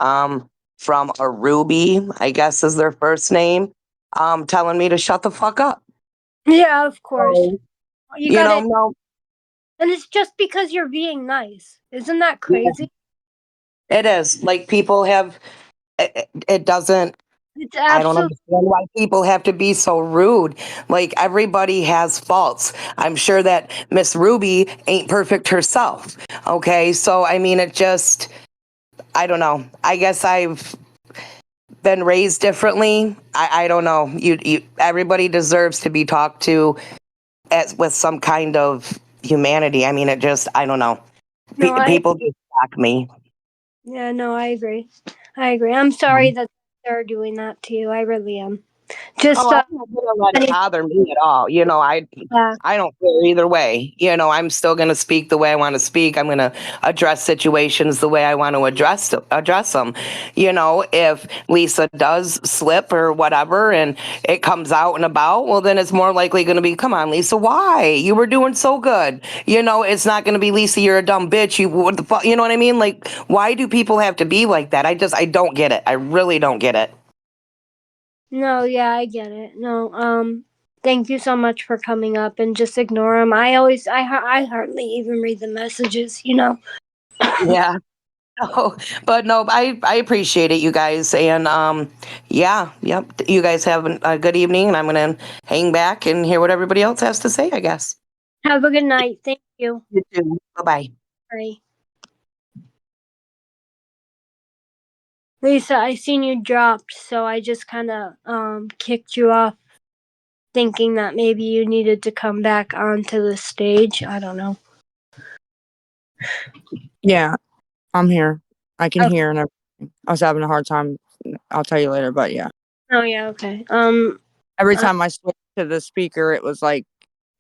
from a Ruby, I guess is their first name, telling me to shut the fuck up. Yeah, of course. So, You gotta, no, and it's just because you're being nice. Isn't that crazy? it is. Like, people have, it doesn't, It's I don't absolutely. understand why people have to be so rude. Like, everybody has faults. I'm sure that Miss Ruby ain't perfect herself. Okay, so I mean, it just, I don't know. I guess I've been raised differently. I don't know. Everybody deserves to be talked to with some kind of humanity. I mean, it just, I don't know. No, People just shock me. yeah, no, I agree. I'm sorry that they're doing that to you. I really am. Just Oh, I'm not gonna let it bother me at all. You know, I don't care either way. You know, I'm still gonna speak the way I want to speak. I'm gonna address situations the way I want to address them. You know, if Lisa does slip or whatever, and it comes out and about, well, then it's more likely going to be, come on, Lisa, why? You were doing so good. You know, it's not going to be, Lisa, you're a dumb bitch. You what the fuck? You know what I mean? Like, why do people have to be like that? I don't get it. I really don't get it. No, yeah, I get it. No, thank you so much for coming up and just ignore them. I hardly even read the messages, you know. Yeah. Oh, but no, I appreciate it, you guys. And yeah, yep. You guys have a good evening, and I'm gonna hang back and hear what everybody else has to say, I guess. Have a good night. Thank you. You too. Bye-bye. Bye. Lisa, I seen you dropped, so I just kind of kicked you off, thinking that maybe you needed to come back onto the stage. I don't know. Yeah, I'm here. I can Okay. hear and everything. I was having a hard time. I'll tell you later, but yeah. Oh yeah, okay. Every time I switched to the speaker, it was like,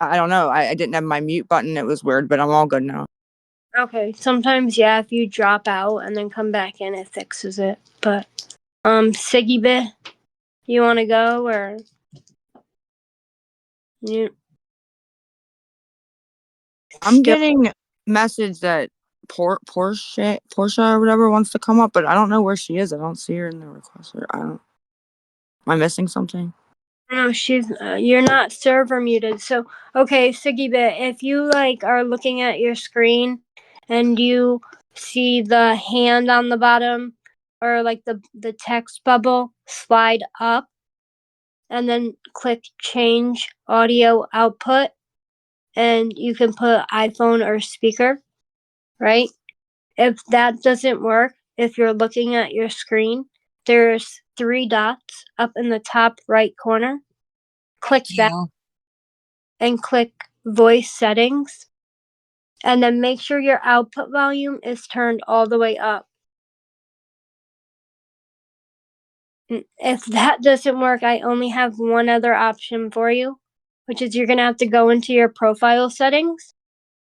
I don't know. I didn't have my mute button. It was weird, but I'm all good now. Okay. Sometimes, yeah, if you drop out and then come back in, it fixes it. But Siggy Bit, you want to go or you? I'm Still, getting message that Portia or whatever wants to come up, but I don't know where she is. I don't see her in the request. I don't. Am I missing something? no, she's. You're not server muted. So okay, Siggy Bit, if you like are looking at your screen and you see the hand on the bottom or like the text bubble, slide up and then click change audio output, and you can put iPhone or speaker, right? If that doesn't work, if you're looking at your screen, there's 3 dots up in the top right corner. Click that and click voice settings, and then make sure your output volume is turned all the way up. If that doesn't work, I only have one other option for you, which is you're going to have to go into your profile settings.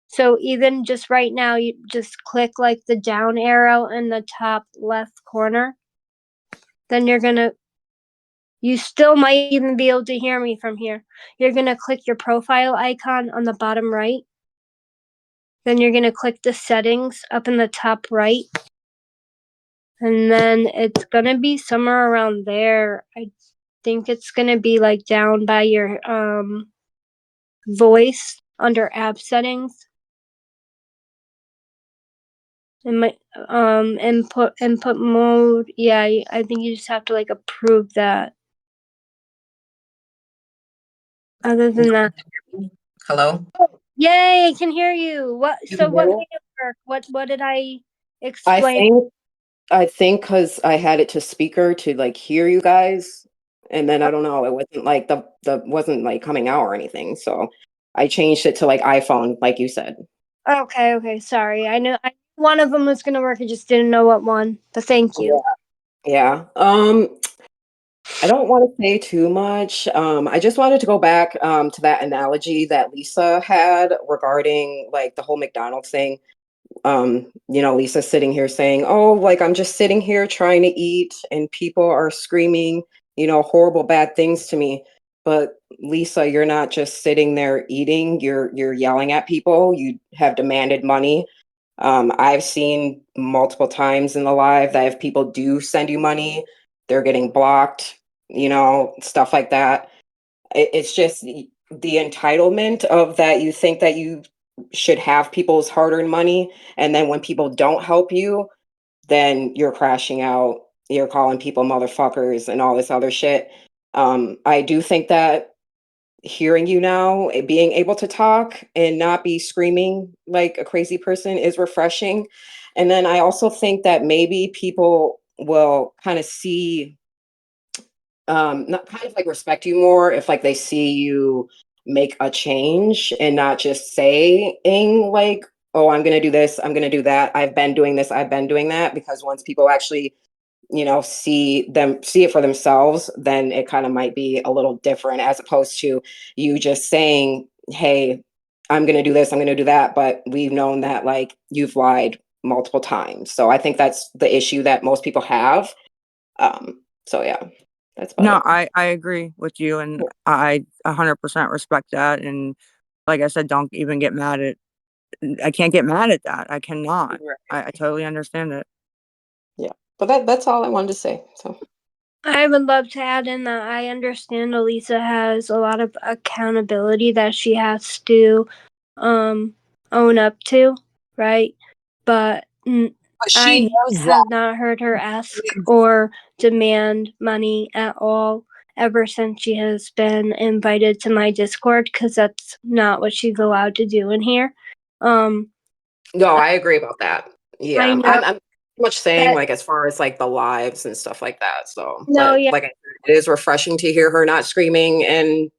So even just right now, you just click like the down arrow in the top left corner. Then you still might even be able to hear me from here. You're going to click your profile icon on the bottom right. Then you're going to click the settings up in the top right. And then it's going to be somewhere around there. I think it's going to be like down by your voice under app settings. And my input mode. Yeah, I think you just have to like approve that. Other than that, Hello? yay! I can hear you. What? Can So you hear what me? made it work? What did I I explain? think I think because I had it to speaker to like hear you guys, and then I don't know, it wasn't like the wasn't like coming out or anything. So I changed it to like iPhone, like you said. Okay. Sorry. I knew one of them was gonna work. I just didn't know what one. But thank you. Yeah. I don't want to say too much. I just wanted to go back to that analogy that Lisa had regarding like the whole McDonald's thing. You know, Lisa sitting here saying, oh, like I'm just sitting here trying to eat and people are screaming, you know, horrible bad things to me. But Lisa, you're not just sitting there eating, you're yelling at people, you have demanded money. I've seen multiple times in the live that if people do send you money, they're getting blocked, you know, stuff like that. It's just the entitlement of that you think that you should have people's hard-earned money, and then when people don't help you, then you're crashing out, you're calling people motherfuckers and all this other shit. I do think that hearing you now, being able to talk and not be screaming like a crazy person is refreshing. And then I also think that maybe people will kind of see not kind of like respect you more if like they see you make a change and not just saying like, oh, I'm gonna do this, I'm gonna do that, I've been doing this, I've been doing that. Because once people actually see it for themselves, then it kind of might be a little different, as opposed to you just saying, hey, I'm going to do this, I'm going to do that, but we've known that like you've lied multiple times. So I think that's the issue that most people have. So yeah, that's about No, it. I agree with you, and I 100% respect that. And like I said, don't even get mad at. I can't get mad at that. I cannot. I totally understand it. Yeah, but that's all I wanted to say. So I would love to add in that I understand Elisa has a lot of accountability that she has to own up to, right? But But she I knows that. have not heard her ask or demand money at all ever since she has been invited to my Discord, because that's not what she's allowed to do in here. no, I agree about that. I Yeah, know I'm pretty much saying that. like as far as like the lives and stuff like that. So, No, but yeah, like I said, it is refreshing to hear her not screaming and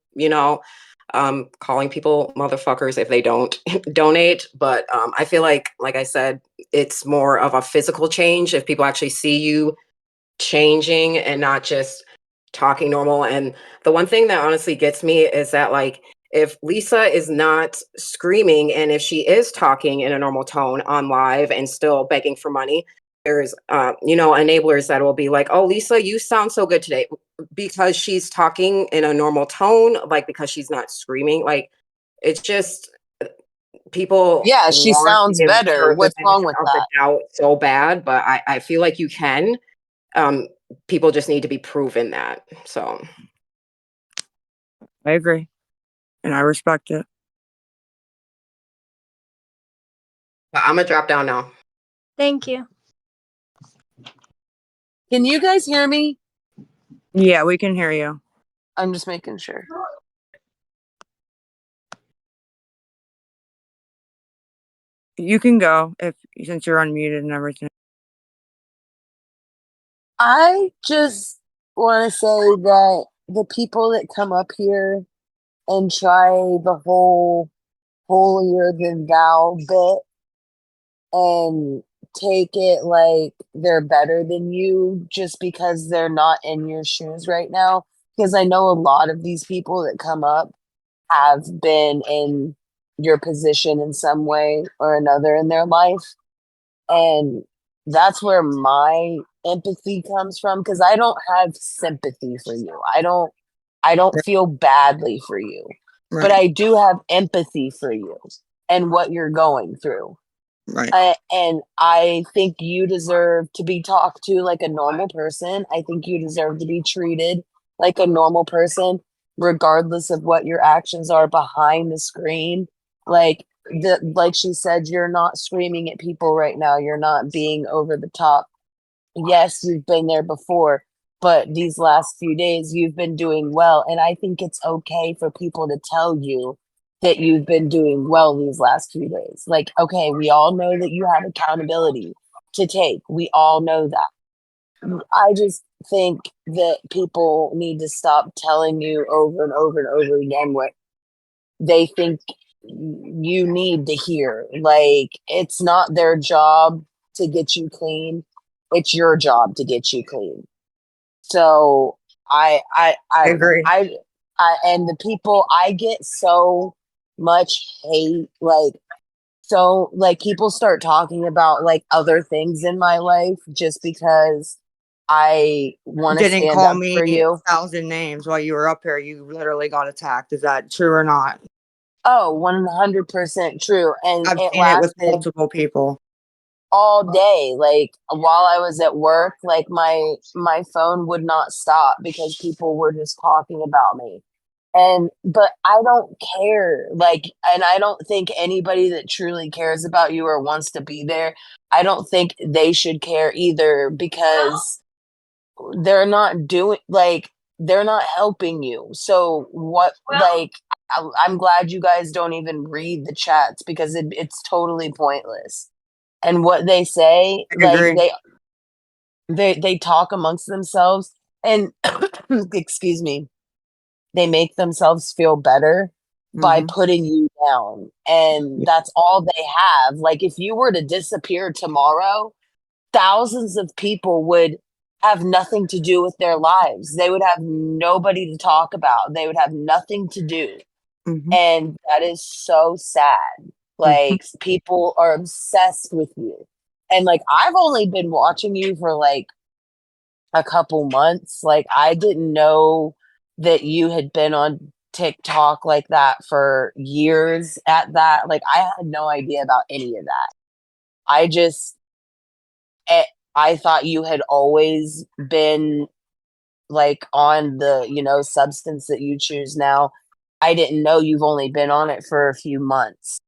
calling people motherfuckers if they don't donate. But I feel like I said, it's more of a physical change if people actually see you changing and not just talking normal. And the one thing that honestly gets me is that like if Lisa is not screaming and if she is talking in a normal tone on live and still begging for money, there's enablers that will be like, oh, Lisa, you sound so good today, because she's talking in a normal tone, like because she's not screaming. Like it's just people Yeah, she want to sounds give better. her the What's wrong benefit with of the that? doubt so bad, but I feel like you can. People just need to be proven that. So I agree, and I respect it. but I'm gonna drop down now. thank you. Can you guys hear me? Yeah, we can hear you. I'm just making sure. You can go since you're unmuted and everything. I just want to say that the people that come up here and try the whole holier than thou bit and take it like they're better than you just because they're not in your shoes right now. Because I know a lot of these people that come up have been in your position in some way or another in their life. And that's where my empathy comes from, because I don't have sympathy for you. I don't feel badly for you. But Right, I do have empathy for you and what you're going through. right. And I think you deserve to be talked to like a normal person. I think you deserve to be treated like a normal person, regardless of what your actions are behind the screen. Like she said, you're not screaming at people right now. You're not being over the top. Yes, you've been there before, but these last few days you've been doing well. And I think it's okay for people to tell you that you've been doing well these last few days. Like, okay, we all know that you have accountability to take. We all know that. I just think that people need to stop telling you over and over and over again what they think you need to hear. Like, it's not their job to get you clean. It's your job to get you clean. So I I don't know. agree. And the people, I get so much hate, like people start talking about like other things in my life just because I You want to didn't stand call up me for you. 1,000 names while you were up here. You literally got attacked. Is that true or not? Oh, 100% true. And I've it seen it with lasted multiple people. all day. Like while I was at work, like my phone would not stop because people were just talking about me. And but I don't care. Like, and I don't think anybody that truly cares about you or wants to be there, I don't think they should care either, because they're not doing, like, they're not helping you. So what, like, I'm glad you guys don't even read the chats, because it's totally pointless. And what they say, I like, agree. they talk amongst themselves, and excuse me, they make themselves feel better by Hmm. putting you down. And that's all they have. Like, if you were to disappear tomorrow, thousands of people would have nothing to do with their lives. They would have nobody to talk about. They would have nothing to do. Mhm. And that is so sad. Like, people are obsessed with you. And like, I've only been watching you for like a couple months. Like, I didn't know that you had been on TikTok like that for years at that. Like, I had no idea about any of that. I just, eh, I thought you had always been like on the, substance that you choose now. I didn't know you've only been on it for a few months.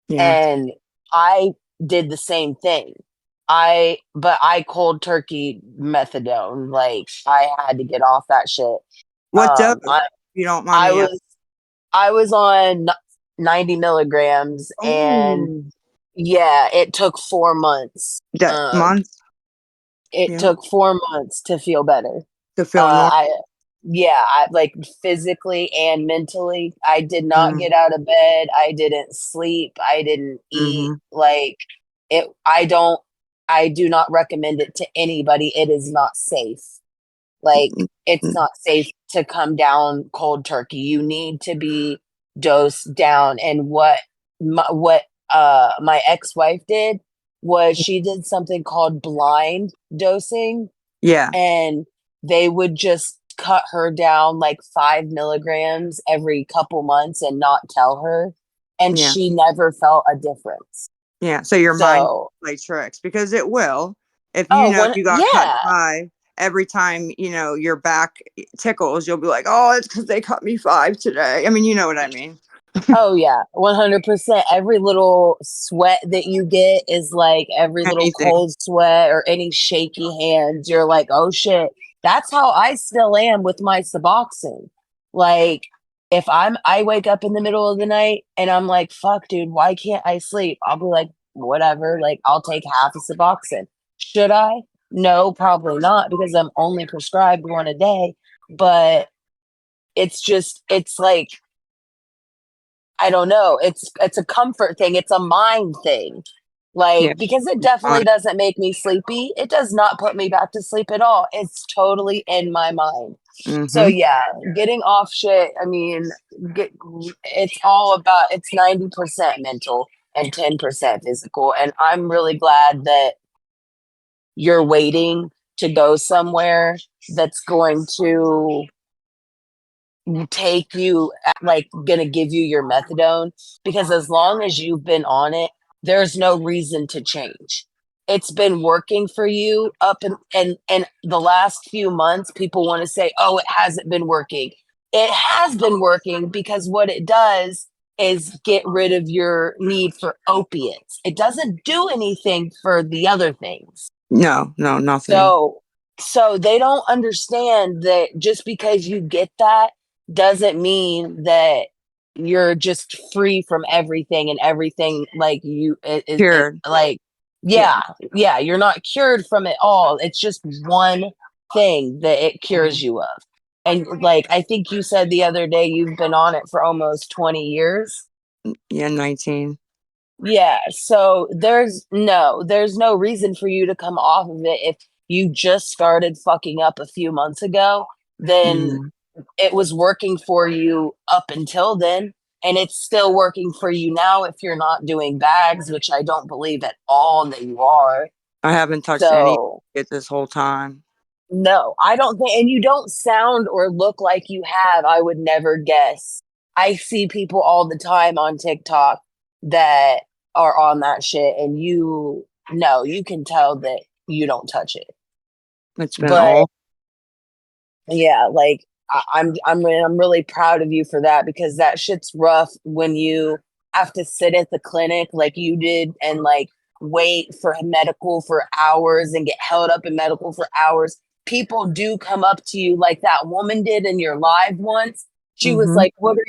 Yeah. And I did the same thing. But I cold turkey methadone. Like, I had to get off that shit. What dose? I, If you don't mind I me was, I was on 90 milligrams, and asking. yeah, it took 4 months. That month? It Yeah. took 4 months to feel better. To feel normal. I like physically and mentally, I did not Mm. get out of bed. I didn't sleep. I didn't eat. Like, I do not recommend it to anybody. It is not safe. Like, it's not safe to come down cold turkey. You need to be dosed down. And what my ex-wife did was she did something called blind dosing, Yeah. and they would just cut her down like 5 milligrams every couple months and not tell her. And Yeah. she never felt a difference. Yeah. So your mind So, play tricks, because it will. If you got cut yeah. 5, every time, your back tickles, you'll be like, oh, it's because they cut me 5 today. I mean, you know what I mean. Oh yeah, 100%. Every little sweat that you get is like every little Anything. cold sweat or any shaky hands. You're like, oh shit. That's how I still am with my Suboxone. Like, if I wake up in the middle of the night and I'm like, fuck, dude, why can't I sleep? I'll be like, whatever. Like, I'll take half a Suboxone. Should I? No, probably not, because I'm only prescribed one a day. But it's like, I don't know. It's a comfort thing. It's a mind thing. Yeah. Like, because it definitely doesn't make me sleepy. It does not put me back to sleep at all. It's totally in my mind. So yeah, getting off shit. I mean, it's all about, it's 90% mental and 10% physical. And I'm really glad that you're waiting to go somewhere that's going to take you, like, gonna give you your methadone, because as long as you've been on it, there's no reason to change. It's been working for you up and the last few months. People want to say, oh, it hasn't been working. It has been working, because what it does is get rid of your need for opiates. It doesn't do anything for the other things. No, nothing. So they don't understand that just because you get that doesn't mean that you're just free from everything, and everything, like, you is Cured. like, yeah, you're not cured from it all. It's just one thing that it cures you of. And like, I think you said the other day you've been on it for almost 20 years. Yeah, 19. Yeah, so there's no reason for you to come off of it. If you just started fucking up a few months ago, then it was working for you up until then, and it's still working for you now if you're not doing bags, which I don't believe at all that you are. I haven't touched any it this whole time. No, I don't think, and you don't sound or look like you have. I would never guess. I see people all the time on TikTok that are on that shit, and you can tell that you don't touch it. It's been But all. yeah, like, I'm really proud of you for that, because that shit's rough when you have to sit at the clinic like you did, and like wait for medical for hours and get held up in medical for hours. People do come up to you, like that woman did in your live once. She was like, what are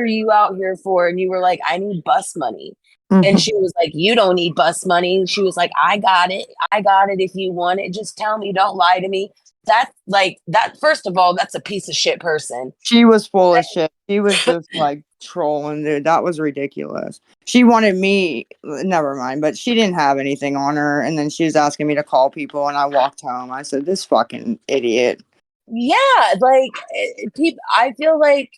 you out here for? And you were like, I need bus money. And she was like, you don't need bus money. She was like, I got it if you want it. Just tell me, don't lie to me. that like that. First of all, that's a piece of shit person. She was full of shit. She was just like trolling, dude. That was ridiculous. She wanted me, never mind, but she didn't have anything on her. And then she was asking me to call people, and I walked home. I said, this fucking idiot. Yeah, like people. I feel like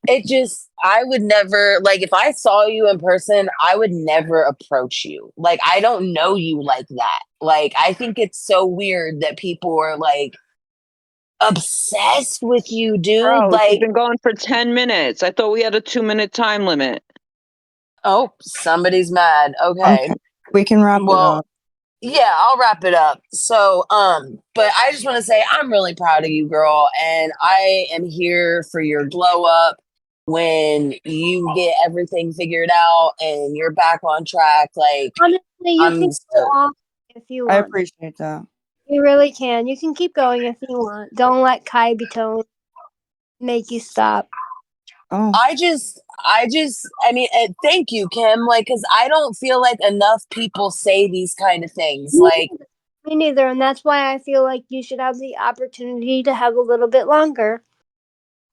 it just. I would never like if I saw you in person. I would never approach you. Like I don't know you like that. Like I think it's so weird that people are like obsessed with you, dude. Bro, she's Like, been going for 10 minutes. I thought we had a 2-minute time limit. oh, somebody's mad. Okay. We can wrap it Well, up. yeah, I'll wrap it up. So, but I just want to say I'm really proud of you, girl, and I am here for your glow up when you get everything figured out and you're back on track. Like, Honestly, you I'm can go so off if you I want. appreciate that. You really can. You can keep going if you want. Don't let Kai Tone make you stop. Oh, I mean, thank you, Kim. Like, cause I don't feel like enough people say these kind of things. Like, Me neither, and that's why I feel like you should have the opportunity to have a little bit longer.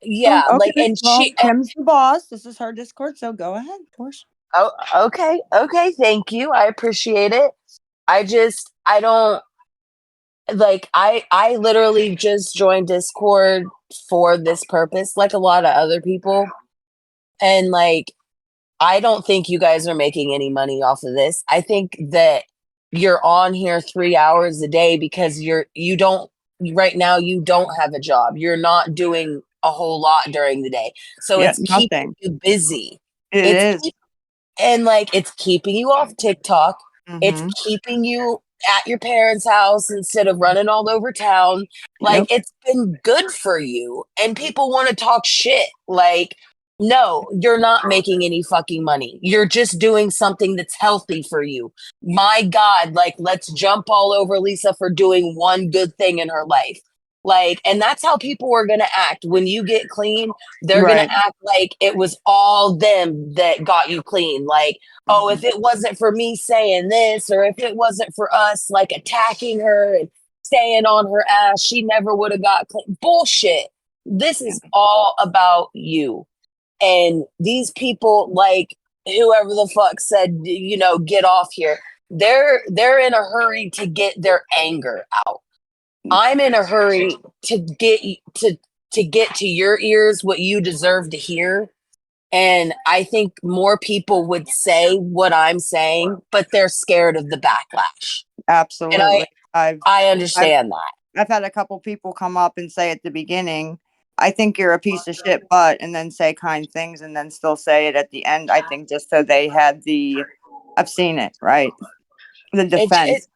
yeah, like, okay. and Well, she, Kim's the boss. This is her Discord, so go ahead, of course. oh, okay, thank you. I appreciate it. I don't like, I literally just joined Discord for this purpose, like a lot of other people. And like, I don't think you guys are making any money off of this. I think that you're on here 3 hours a day because you don't right now you don't have a job. You're not doing a whole lot during the day. So Yeah, it's keeping nothing. you busy. It It's is. and like it's keeping you off TikTok. It's Mm-hmm. keeping you at your parents' house instead of running all over town. Like Yep. it's been good for you. And people want to talk shit. Like, no, you're not making any fucking money. You're just doing something that's healthy for you. My God, like let's jump all over Lisa for doing one good thing in her life. Like, and that's how people are going to act when you get clean. They're going Right. to act like it was all them that got you clean. Like, oh, if it wasn't for me saying this, or if it wasn't for us like attacking her and staying on her ass, she never would have got clean. Bullshit. This is all about you. And these people, like whoever the fuck said, get off here. They're in a hurry to get their anger out. I'm in a hurry to get to your ears what you deserve to hear. And I think more people would say what I'm saying, but they're scared of the backlash. Absolutely. And I understand that. I've had a couple people come up and say at the beginning, I think you're a piece of shit, but, and then say kind things and then still say it at the end. I think just so they had I've seen it, right? The defense.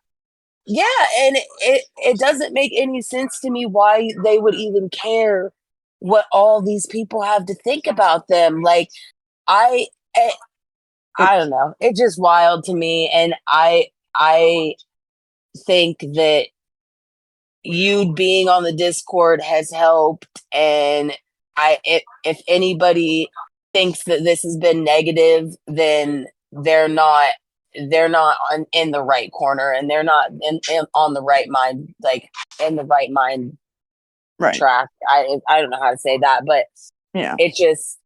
Yeah, and it doesn't make any sense to me why they would even care what all these people have to think about them. Like, I don't know. It's just wild to me, and I think that you being on the Discord has helped. And if anybody thinks that this has been negative, then they're not in the right corner, and they're not on the right mind, like in the right mind Right. track. I don't know how to say that, but Yeah. it just,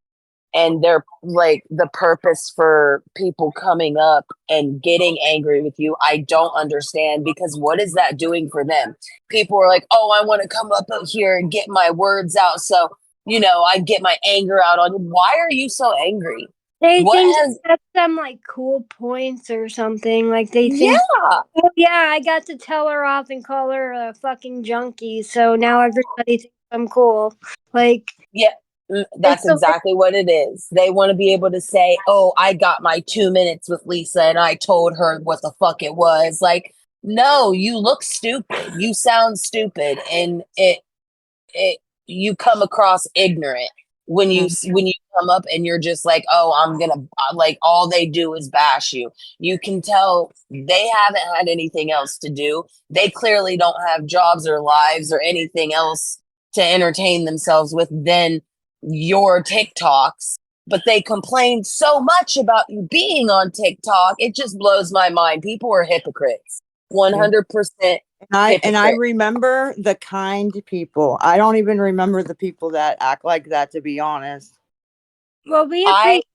and they're like the purpose for people coming up and getting angry with you. I don't understand, because what is that doing for them? People are like, oh, I want to come up here and get my words out. So, I get my anger out on you. Why are you so angry? They think that's some like cool points or something. Like they think, yeah, oh yeah, I got to tell her off and call her a fucking junkie. So now everybody thinks I'm cool. Like, yeah, that's exactly what it is. They want to be able to say, oh, I got my 2 minutes with Lisa and I told her what the fuck it was. Like, no, you look stupid. You sound stupid. And you come across ignorant when you come up and you're just like, oh, I'm gonna, like, all they do is bash you. You can tell they haven't had anything else to do. They clearly don't have jobs or lives or anything else to entertain themselves with than your TikToks. But they complain so much about you being on TikTok. It just blows my mind. People are hypocrites. 100% I remember the kind people. I don't even remember the people that act like that, to be honest. Well, we appreciate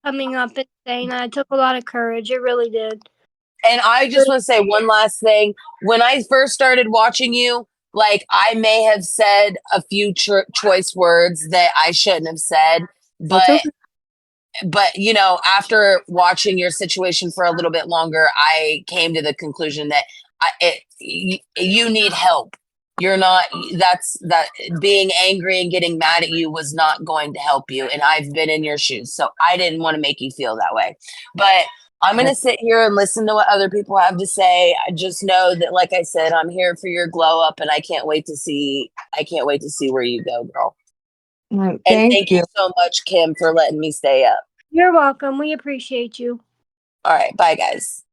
coming up and saying that. It took a lot of courage. It really did. And I just want to say one last thing. When I first started watching you, like I may have said a few choice words that I shouldn't have said, That's okay. but you know, after watching your situation for a little bit longer, I came to the conclusion that you need help. You're not, that being angry and getting mad at you was not going to help you. And I've been in your shoes, so I didn't want to make you feel that way. But I'm going to sit here and listen to what other people have to say. I just know that, like I said, I'm here for your glow up, and I can't wait to see where you go, girl. Well, And thank you so much, Kim, for letting me stay up. You're welcome. We appreciate you. All right. Bye, guys.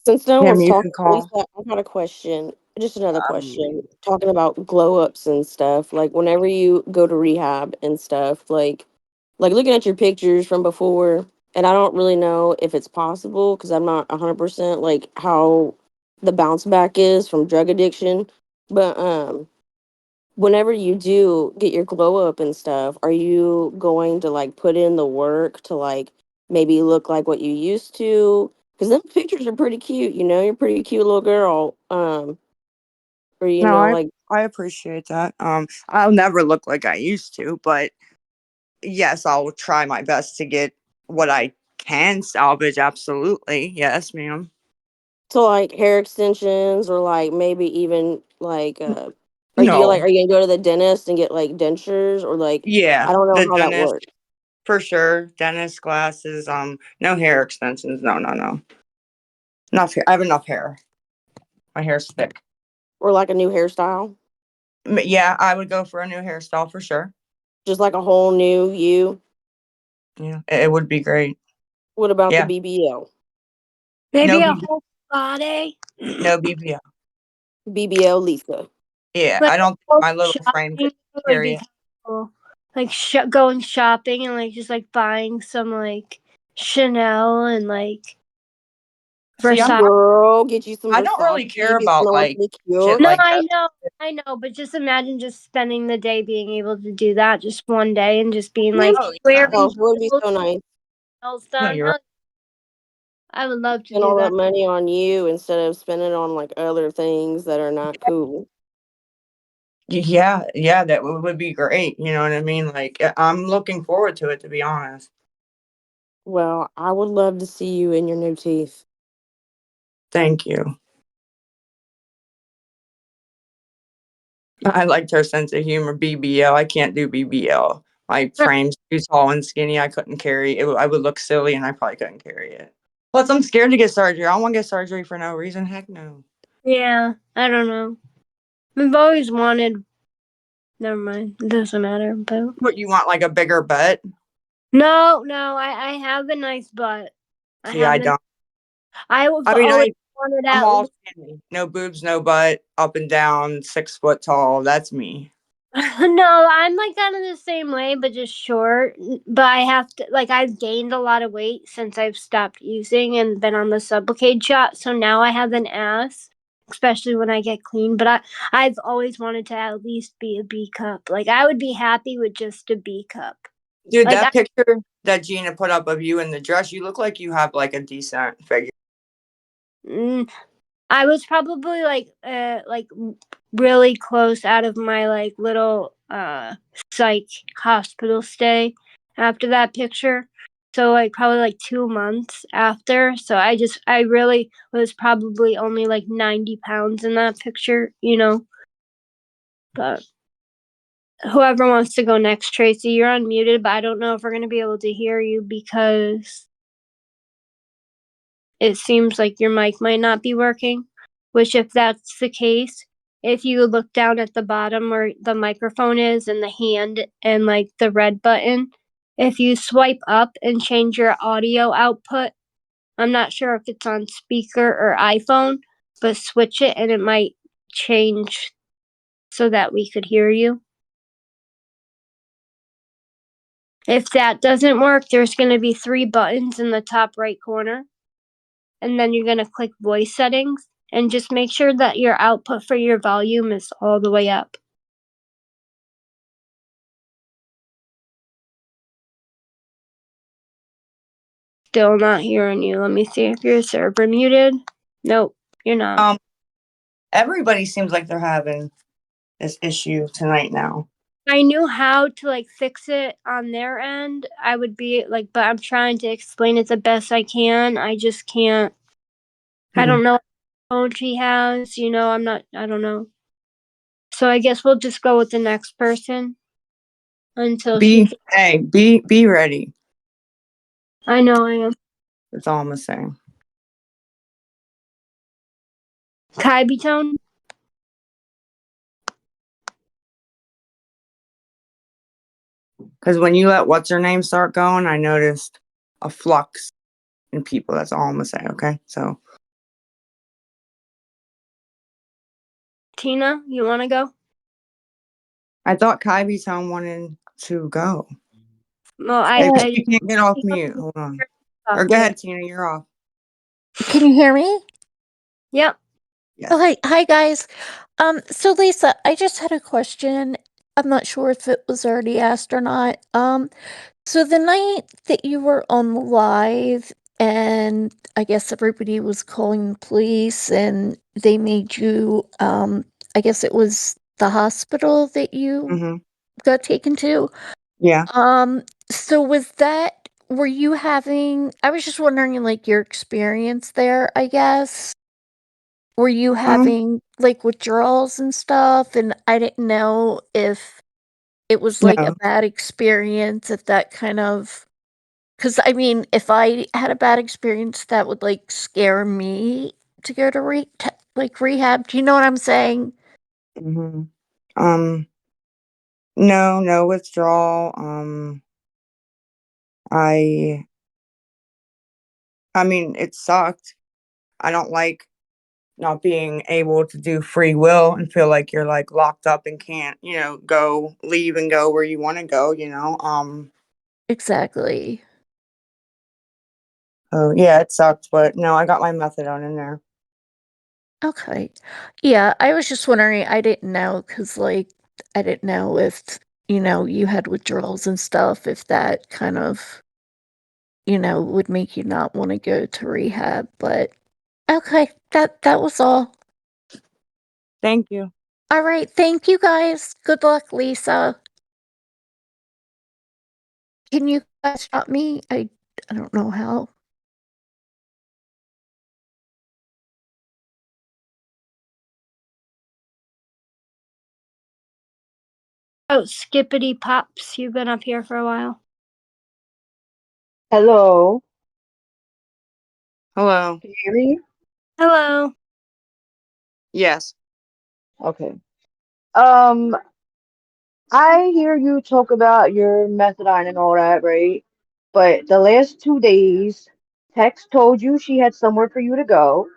Since no Kim, one's you talking, can call. Lisa, I got a question. Just another question. Talking about glow ups and stuff. Like whenever you go to rehab and stuff, like looking at your pictures from before, and I don't really know if it's possible because I'm not 100% like how the bounce back is from drug addiction. But whenever you do get your glow up and stuff, are you going to like put in the work to like maybe look like what you used to? Because them pictures are pretty cute, you know, you're a pretty cute little girl. Or you No, know, like I appreciate that. I'll never look like I used to, but yes, I'll try my best to get what I can salvage. Absolutely. Yes, ma'am. so like hair extensions or like maybe even like No. are you gonna go to the dentist and get like dentures or like Yeah, I don't know the how that dentist works. for sure. Dentist glasses. No hair extensions. No, no, no. Enough hair. I have enough hair. My hair's thick. Or like a new hairstyle. Yeah, I would go for a new hairstyle for sure. Just like a whole new you. Yeah, it would be great. What about the Yeah, BBL? Maybe no a BB, whole body. no BBL. BBL Lisa. Yeah, Like I don't think go my little frame could shopping would be carry kind it. of cool. Like going shopping and like just like buying some like Chanel and like See, Versace. Girl, get you some I don't Versace. really care Be about smelling like pretty shit cute. No, like that. I know, but just imagine just spending the day being able to do that just one day and just being like Oh yeah, wearing Oh, it would be so nice. nails no, done. you're right. Hell, I would love to Spend do all that that. money on you instead of spending on like other things that are not cool. Yeah, yeah, that would be great. You know what I mean? Like, I'm looking forward to it, to be honest. Well, I would love to see you in your new teeth. Thank you. I liked her sense of humor. BBL. I can't do BBL. My frame's too tall and skinny. I couldn't carry it. I would look silly, and I probably couldn't carry it. Plus, I'm scared to get surgery. I don't want to get surgery for no reason. Heck no. Yeah, I don't know. I've always wanted. Never mind. It doesn't matter. But What you want, like a bigger butt? no, I have a nice butt. I See, I have an. don't. I've I mean, always wanted I'm at all least. skinny. No boobs, no butt, up and down, 6 foot tall. That's me. No, I'm like kind of the same way, but just short. But I have to like I've gained a lot of weight since I've stopped using and been on the Sublocade shot. So now I have an ass, especially when I get clean. But I've always wanted to at least be a B cup. Like I would be happy with just a B cup. Dude, Like that picture that Gina put up of you in the dress, you look like you have like a decent figure. I was probably like really close out of my like little psych hospital stay after that picture. So like probably like 2 months after. So I really was probably only like 90 pounds in that picture, you know. But whoever wants to go next, Tracy, you're unmuted, but I don't know if we're gonna be able to hear you because it seems like your mic might not be working, which if that's the case, if you look down at the bottom where the microphone is and the hand and like the red button, if you swipe up and change your audio output, I'm not sure if it's on speaker or iPhone, but switch it and it might change so that we could hear you. If that doesn't work, there's going to be 3 buttons in the top right corner. And then you're going to click voice settings and just make sure that your output for your volume is all the way up. Still not hearing you. Let me see if your server muted. Nope, you're not. Everybody seems like they're having this issue tonight now. I knew how to fix it on their end. I would be but I'm trying to explain it the best I can. I just can't. I don't know what phone she has. I don't know. So I guess we'll just go with the next person until she can. Be ready. I know I am. That's all I'm saying. Kybe tone. Because when you let what's her name start going, I noticed a flux in people. That's all I'm gonna say. Okay, so Tina, you want to go? I thought Kybe Town wanted to go. Well, You can't get off mute. Hold on. Or go ahead, Tina. You're off. Can you hear me? Yep. Yes. Okay. Hi, guys. So Lisa, I just had a question. I'm not sure if it was already asked or not. So the night that you were on the live and I guess everybody was calling the police and they made you, I guess it was the hospital that you got taken to. Yeah. So were you having, I was just wondering your experience there, I guess. Were you having withdrawals and stuff? And I didn't know if it was a No. bad experience, if that kind of, because I mean, if I had a bad experience, that would scare me to go to rehab. Do you know what I'm saying? No withdrawal. I mean, it sucked. I don't like not being able to do free will and feel like you're locked up and can't, leave and go where you want to go, Exactly. Oh yeah, it sucked, but no, I got my methadone in there. Okay. Yeah, I was just wondering, I didn't know, because I didn't know if, you had withdrawals and stuff, if that kind of, would make you not want to go to rehab, but okay, that was all. Thank you. All right, thank you guys. Good luck, Lisa. Can you guys stop me? I don't know how. Oh, Skippity Pops, you've been up here for a while. Hello. Hello. Can you hear me? Hello. Yes. Okay. I hear you talk about your methadone and all that, right? But the last 2 days, Tex told you she had somewhere for you to go.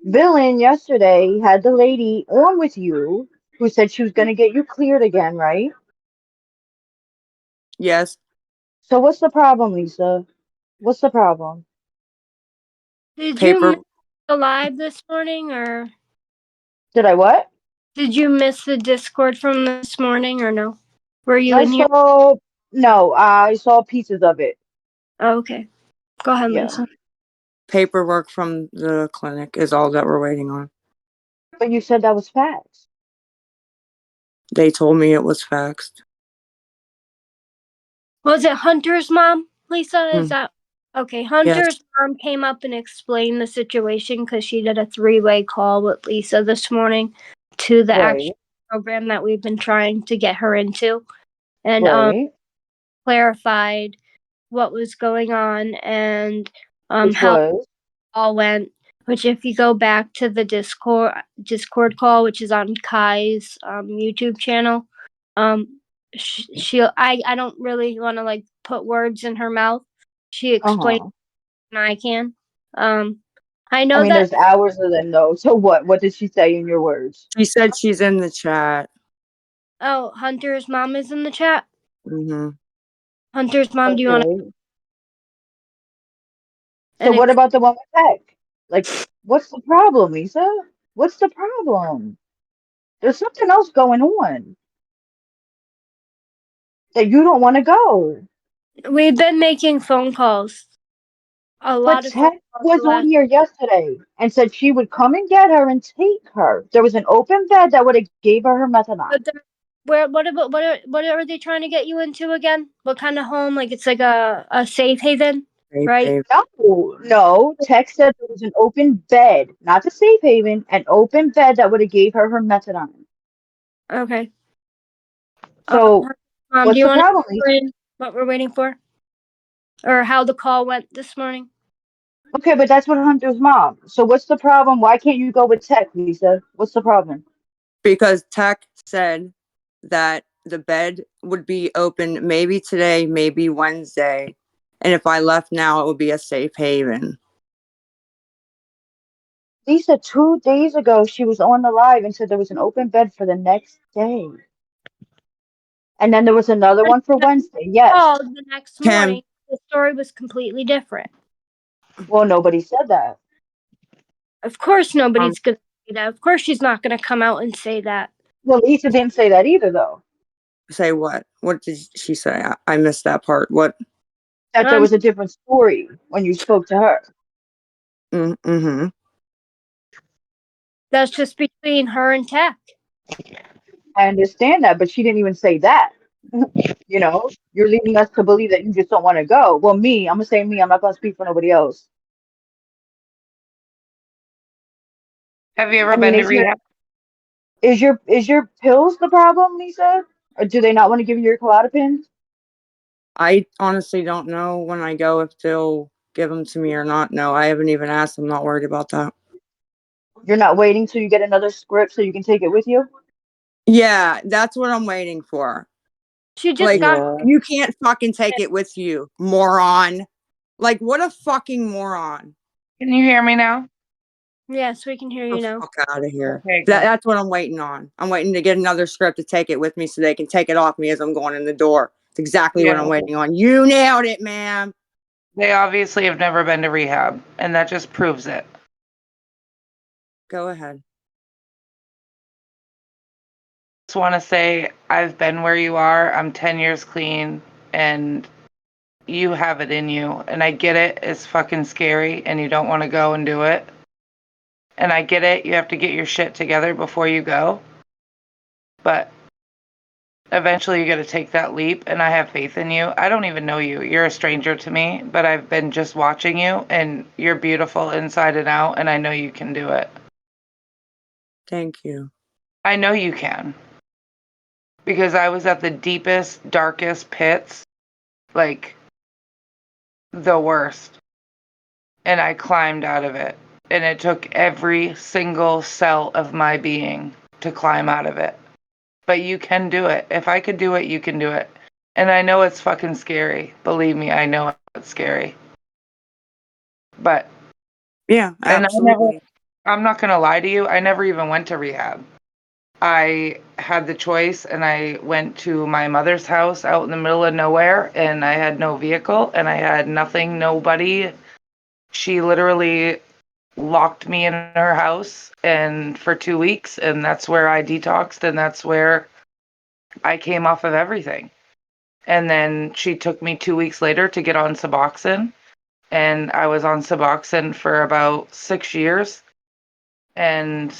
Villain yesterday had the lady on with you who said she was going to get you cleared again, right? Yes. So what's the problem, Lisa? What's the problem? Did you miss the live this morning, or Did I what? did you miss the Discord from this morning, or no? Were you I in here? saw pieces of it. Oh, okay. Go ahead, Yeah. Lisa. Paperwork from the clinic is all that we're waiting on. But you said that was facts. They told me it was faxed. Was it Hunter's mom, Lisa? Is that okay? Hunter's mom came up and explained the situation because she did a 3-way call with Lisa this morning to the actual program that we've been trying to get her into, and clarified what was going on and how it all went. Which, if you go back to the Discord call, which is on Kai's YouTube channel, I don't really want to put words in her mouth. She explained, and I can. I I know mean, that. there's hours of them though. So what? What did she say in your words? She said she's in the chat. Oh, Hunter's mom is in the chat. Mm-hmm. Hunter's mom, do you want to? Okay. So what about the one with tech? Like, what's the problem, Lisa? What's the problem? There's something else going on that you don't want to go. We've been making phone calls. A But lot of phone Tech calls the was on last. here yesterday and said she would come and get her and take her. There was an open bed that would have gave her methadone. But what about what are they trying to get you into again? What kind of home? Like it's like a safe haven, right? No. Tech said there was an open bed, not the safe haven, an open bed that would have gave her methadone. Okay. So Do what's you the want problem, to Lisa? explain what we're waiting for, or how the call went this morning? Okay, but that's what Hunter's mom. So what's the problem? Why can't you go with Tech, Lisa? What's the problem? Because Tech said that the bed would be open maybe today, maybe Wednesday. And if I left now, it would be a safe haven. Lisa, 2 days ago, she was on the live and said there was an open bed for the next day. And then there was another one for Wednesday. Yes. Called the next morning. The story was completely different. Well, nobody said that. Of course, nobody's gonna say that. Of course, she's not gonna come out and say that. Well, Lisa didn't say that either, though. Say what? What did she say? I missed that part. What? That there was a different story when you spoke to her. Mm-hmm. That's just between her and Tech. I understand that, but she didn't even say that. You know, you're leading us to believe that you just don't want to go. Well, I'm gonna say me. I'm not gonna speak for nobody else. Have you ever been to rehab? Is your pills the problem, Lisa? Or do they not want to give you your Klonopins? I honestly don't know when I go if they'll give them to me or not. No, I haven't even asked. I'm not worried about that. You're not waiting till you get another script so you can take it with you? Yeah, that's what I'm waiting for. She just got. You can't fucking take it with you, moron. Like, what a fucking moron. Can you hear me now? Yes, we can hear you now. Fuck out of here. Okay, That's what I'm waiting on. I'm waiting to get another script to take it with me so they can take it off me as I'm going in the door. It's exactly what I'm waiting on. You nailed it, ma'am. They obviously have never been to rehab, and that just proves it. Go ahead. Just want to say I've been where you are. I'm 10 years clean, and you have it in you. And I get it. It's fucking scary, and you don't want to go and do it. And I get it. You have to get your shit together before you go. But eventually you got to take that leap, and I have faith in you. I don't even know you. You're a stranger to me, but I've been just watching you, and you're beautiful inside and out, and I know you can do it. Thank you. I know you can. Because I was at the deepest, darkest pits, like the worst. And I climbed out of it. And it took every single cell of my being to climb out of it. But you can do it. If I could do it, you can do it. And I know it's fucking scary. Believe me, I know it's scary. But yeah, absolutely. I'm not going to lie to you. I never even went to rehab. I had the choice, and I went to my mother's house out in the middle of nowhere, and I had no vehicle, and I had nothing, nobody. She literally locked me in her house and for 2 weeks, and that's where I detoxed, and that's where I came off of everything. And then she took me 2 weeks later to get on Suboxone, and I was on Suboxone for about 6 years, and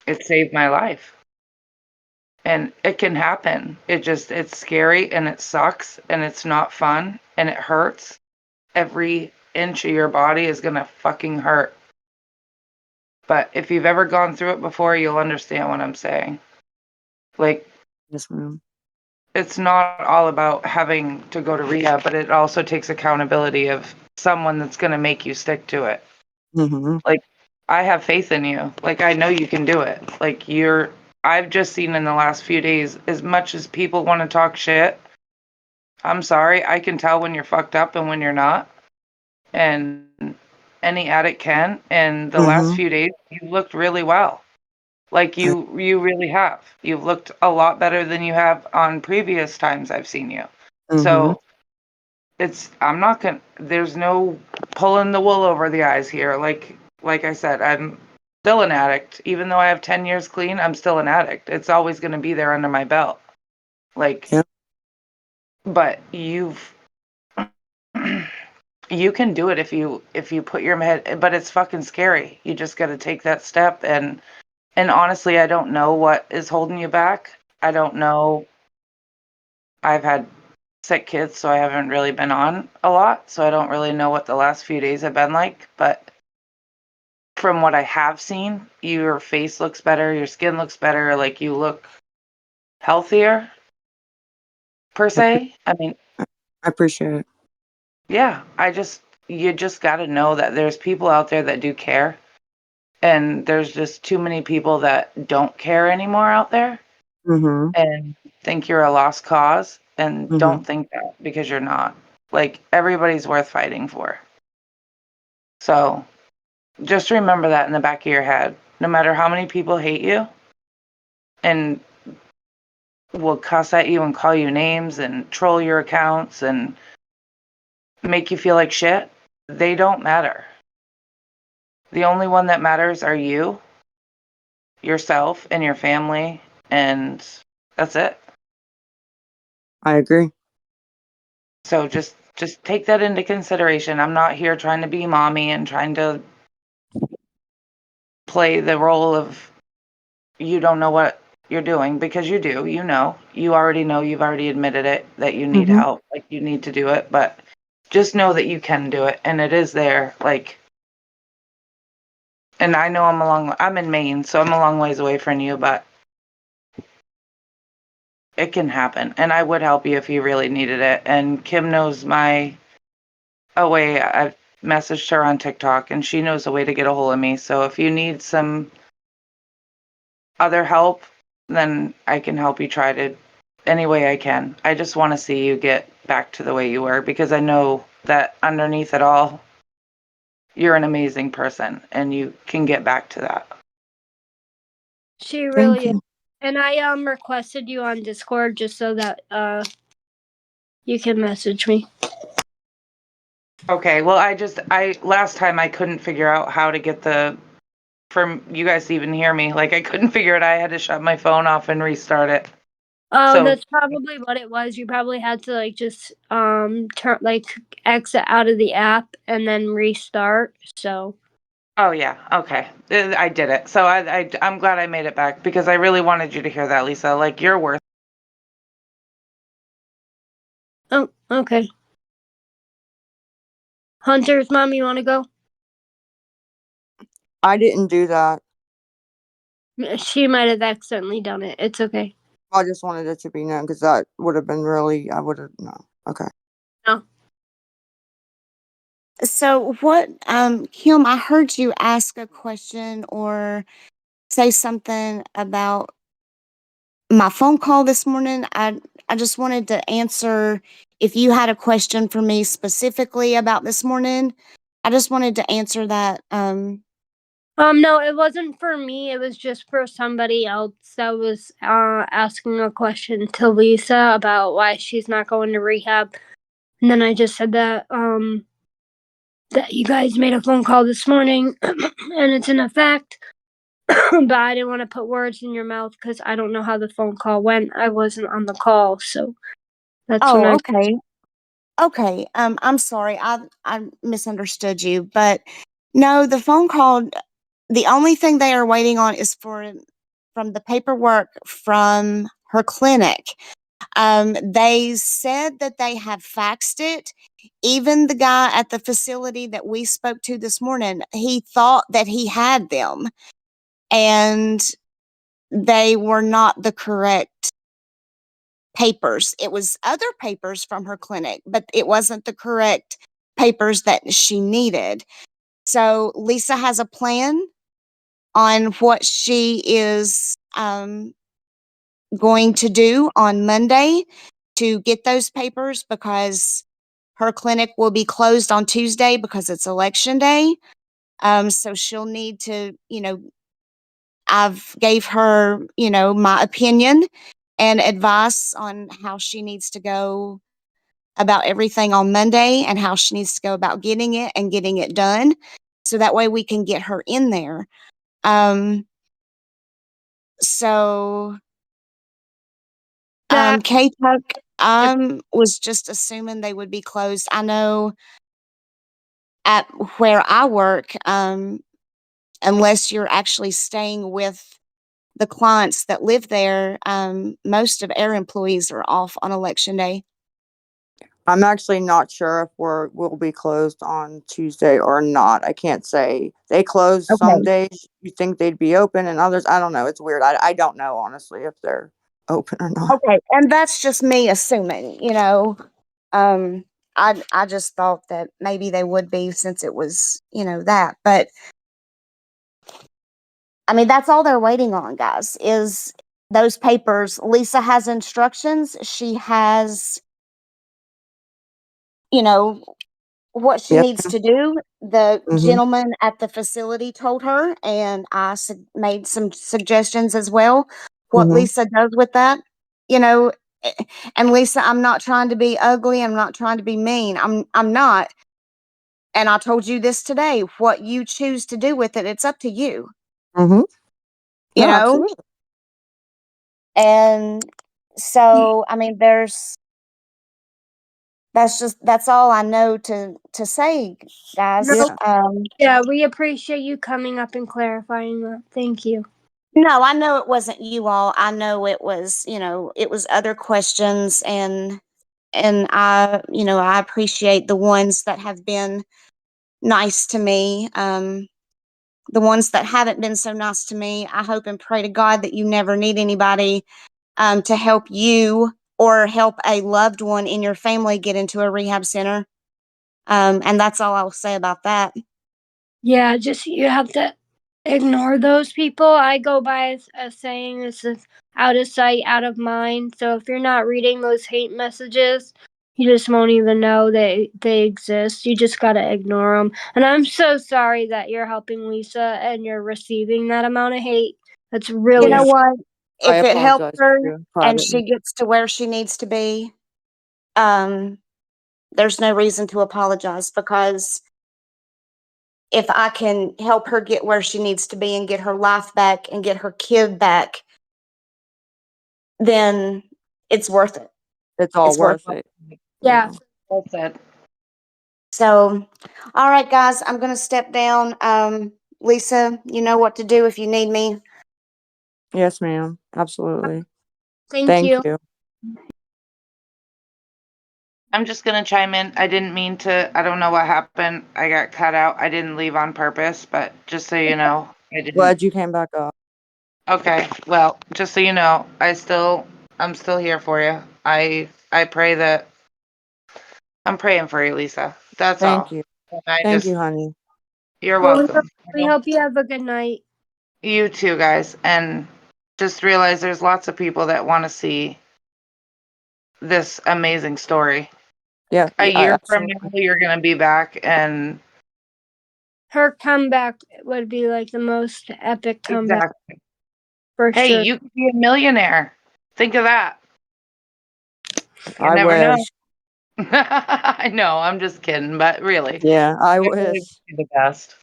it saved my life. And it can happen. It's scary, and it sucks, and it's not fun, and it hurts. Every inch of your body is gonna fucking hurt. But if you've ever gone through it before, you'll understand what I'm saying. Like, yes, ma'am. It's not all about having to go to rehab, but it also takes accountability of someone that's gonna make you stick to it. Mm-hmm. Like, I have faith in you. Like, I know you can do it. Like, I've just seen in the last few days, as much as people want to talk shit, I'm sorry, I can tell when you're fucked up and when you're not. And any addict can. And the last Mm-hmm. few days, you looked really well. Like you really have. You've looked a lot better than you have on previous times I've seen you. Mm-hmm. So I'm not gonna, there's no pulling the wool over the eyes here. Like I said, I'm still an addict. Even though I have 10 years clean, I'm still an addict. It's always going to be there under my belt. Like, Yep. but you can do it if you put your head, but it's fucking scary. You just got to take that step. And honestly, I don't know what is holding you back. I don't know. I've had sick kids, so I haven't really been on a lot, so I don't really know what the last few days have been like. But from what I have seen, your face looks better, your skin looks better, like you look healthier per I, appre- se. I mean, I appreciate it. yeah, you just got to know that there's people out there that do care, and there's just too many people that don't care anymore out there Mm-hmm. and think you're a lost cause, and Mm-hmm. don't think that, because you're not. Like, everybody's worth fighting for. So just remember that in the back of your head. No matter how many people hate you and will cuss at you and call you names and troll your accounts and make you feel like shit, they don't matter. The only one that matters are you, yourself, and your family, and that's it. I agree. So just take that into consideration. I'm not here trying to be mommy and trying to play the role of you don't know what you're doing, because you do. You know. You already know. You've already admitted it, that you need Mm-hmm. help. Like, you need to do it, but just know that you can do it, and it is there. Like, and I know I'm in Maine, so I'm a long ways away from you, but it can happen, and I would help you if you really needed it. And Kim knows a way. I've messaged her on TikTok, and she knows a way to get a hold of me. So if you need some other help, then I can help you try to any way I can. I just want to see you get back to the way you were, because I know that underneath it all, you're an amazing person and you can get back to that. She Thank really is. you. And I requested you on Discord just so that you can message me. Okay, well, I last time I couldn't figure out how to get for you guys to even hear me. Like, I couldn't figure it. I had to shut my phone off and restart it. Oh, So, that's probably what it was. You probably had to just turn exit out of the app and then restart. So. oh yeah, okay. I did it. So I'm glad I made it back, because I really wanted you to hear that, Lisa. Like, you're worth. Oh, okay. Hunter's mom, you want to go? I didn't do that. She might have accidentally done it. It's okay. I just wanted it to be known, because that would have been really, I would have, no. Okay. No. So what, Kim, I heard you ask a question or say something about my phone call this morning. I just wanted to answer if you had a question for me specifically about this morning. I just wanted to answer that. No, it wasn't for me. It was just for somebody else that was asking a question to Lisa about why she's not going to rehab. And then I just said that that you guys made a phone call this morning and it's in effect. But I didn't want to put words in your mouth because I don't know how the phone call went. I wasn't on the call, so that's when Oh, I. okay. Okay. I'm sorry. I misunderstood you, but no, the phone call, the only thing they are waiting on is from the paperwork from her clinic. They said that they have faxed it. Even the guy at the facility that we spoke to this morning, he thought that he had them, and they were not the correct papers. It was other papers from her clinic, but it wasn't the correct papers that she needed. So Lisa has a plan on what she is going to do on Monday to get those papers, because her clinic will be closed on Tuesday because it's election day. So she'll need to, I've gave her, my opinion and advice on how she needs to go about everything on Monday and how she needs to go about getting it and getting it done. So that way we can get her in there. So K-Tuck, was just assuming they would be closed. I know at where I work, unless you're actually staying with the clients that live there, most of our employees are off on election day. I'm actually not sure if we'll be closed on Tuesday or not. I can't say. They close some Okay. days. You think they'd be open, and others, I don't know. It's weird. I don't know honestly if they're open or not. Okay, and that's just me assuming, I just thought that maybe they would be since it was, that. But I mean, that's all they're waiting on, guys, is those papers. Lisa has instructions. She has, what she Yes. needs to do. The Mm-hmm. gentleman at the facility told her, and I made some suggestions as well. What Mm-hmm. Lisa does with that, you know, and Lisa, I'm not trying to be ugly. I'm not trying to be mean. I'm not. And I told you this today. What you choose to do with it, it's up to you. Mm-hmm. You No, know, absolutely. and so I mean, that's all I know to say, guys. No, yeah, we appreciate you coming up and clarifying that. Thank you. No, I know it wasn't you all. I know it was, it was other questions, and I appreciate the ones that have been nice to me. The ones that haven't been so nice to me, I hope and pray to God that you never need anybody to help you or help a loved one in your family get into a rehab center. And that's all I'll say about that. Yeah, just you have to ignore those people. I go by a saying, this is out of sight, out of mind. So if you're not reading those hate messages, you just won't even know they exist. You just gotta ignore them. And I'm so sorry that you're helping Lisa and you're receiving that amount of hate. That's really. You know what? I If it helps apologize her to you and privately. she gets to where she needs to be, there's no reason to apologize, because if I can help her get where she needs to be and get her life back and get her kid back, then it's worth it. It's all It's worth worth it. it. Yeah. Well said. So, all right, guys, I'm going to step down. Lisa, you know what to do if you need me. Yes, ma'am. Absolutely. Thank you. you. I'm just gonna chime in. I didn't mean to. I don't know what happened. I got cut out. I didn't leave on purpose, but just so you know, I didn't. Glad you came back up. Okay. Well, just so you know, I'm still here for you. I pray that I'm praying for you, Lisa. That's Thank all. you. I Thank just, you, honey. you're Well, welcome. we hope you have a good night. You too, guys. And just realize there's lots of people that want to see this amazing story. Yeah. A year from absolutely. now, you're gonna be back, and Her comeback would be like the most epic comeback. exactly. For Hey, sure. you could be a millionaire. Think of that. You I never know. wish. I know, I'm just kidding, but really, Yeah, I it really wish. would be the best.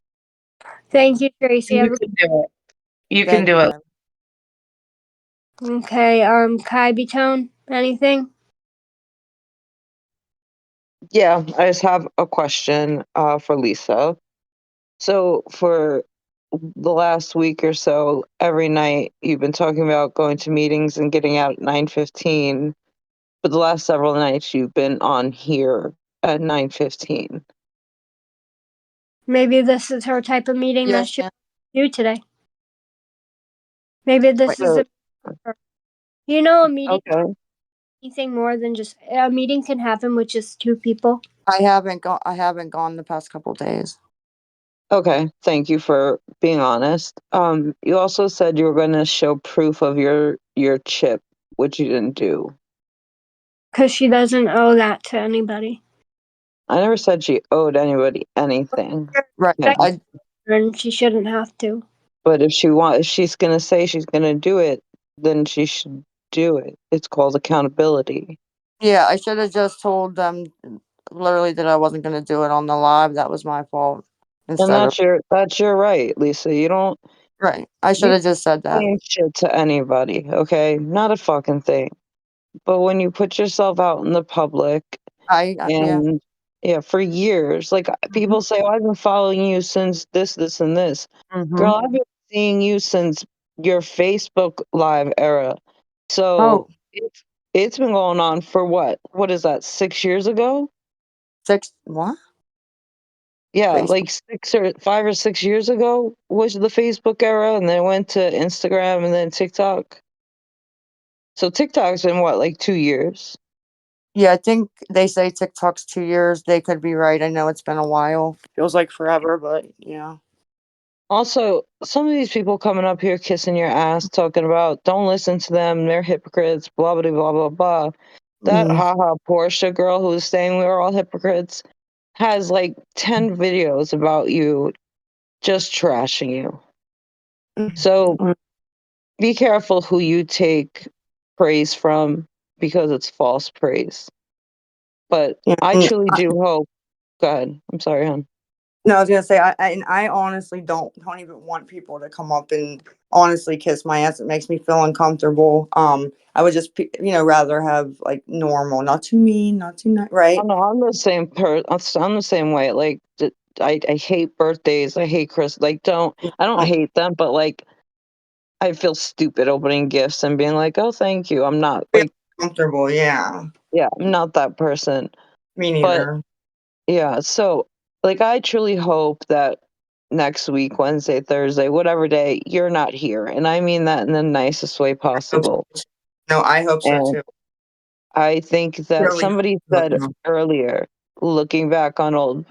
Thank you, Tracy. You can do it. You can Thank do you, it. babe. Okay, Kai Tone, anything? Yeah, I just have a question for Lisa. So, for the last week or so, every night you've been talking about going to meetings and getting out at 9:15. But the last several nights you've been on here at 9:15. Maybe this is her type of meeting that Yes, she'll ma'am. do today. Maybe this is So, a meeting. okay. Anything more than just a meeting can happen with just two people. I haven't gone the past couple days. Okay, thank you for being honest. You also said you were going to show proof of your chip, which you didn't do. Because she doesn't owe that to anybody. I never said she owed anybody anything. Right. Yeah. And she shouldn't have to. But if she's gonna say she's gonna do it, then she should do it. It's called accountability. Yeah, I should have just told them literally that I wasn't going to do it on the live. That was my fault. And Instead of that's your right, Lisa. You don't right, I should have just said that. saying shit to anybody, okay? Not a fucking thing. But when you put yourself out in the public Yeah. and yeah, for years, like people say, oh, I've been following you since this, and this. Mm-hmm. Girl, I've been seeing you since your Facebook Live era. So it's been going on for what? What is that? 6 years ago? What? Yeah, Facebook. like 5 or 6 years ago was the Facebook era, and then it went to Instagram and then TikTok. So TikTok's been what, like 2 years? Yeah, I think they say TikTok's 2 years. They could be right. I know it's been a while. Feels like forever, but yeah. Also, some of these people coming up here kissing your ass, talking about don't listen to them, they're hypocrites, blah blah blah blah blah. That haha Portia girl who was saying we were all hypocrites has like 10 videos about you just trashing you. So be careful who you take praise from because it's false praise. But I truly do hope. Go ahead. I'm sorry, hon. No, I was gonna say I honestly don't even want people to come up and honestly kiss my ass. It makes me feel uncomfortable. I would just rather have like normal, not too mean, not too right. Oh, no, I'm the same I'm the same way. Like I hate birthdays. I hate Christmas. Like I don't hate them, but like I feel stupid opening gifts and being like, oh, thank you. I'm not like comfortable. Yeah. Yeah, I'm not that person. Me neither. But yeah, so like I truly hope that next week, Wednesday, Thursday, whatever day, you're not here. And I mean that in the nicest way possible. No, I hope so And too. I think that Really somebody said earlier, looking back on old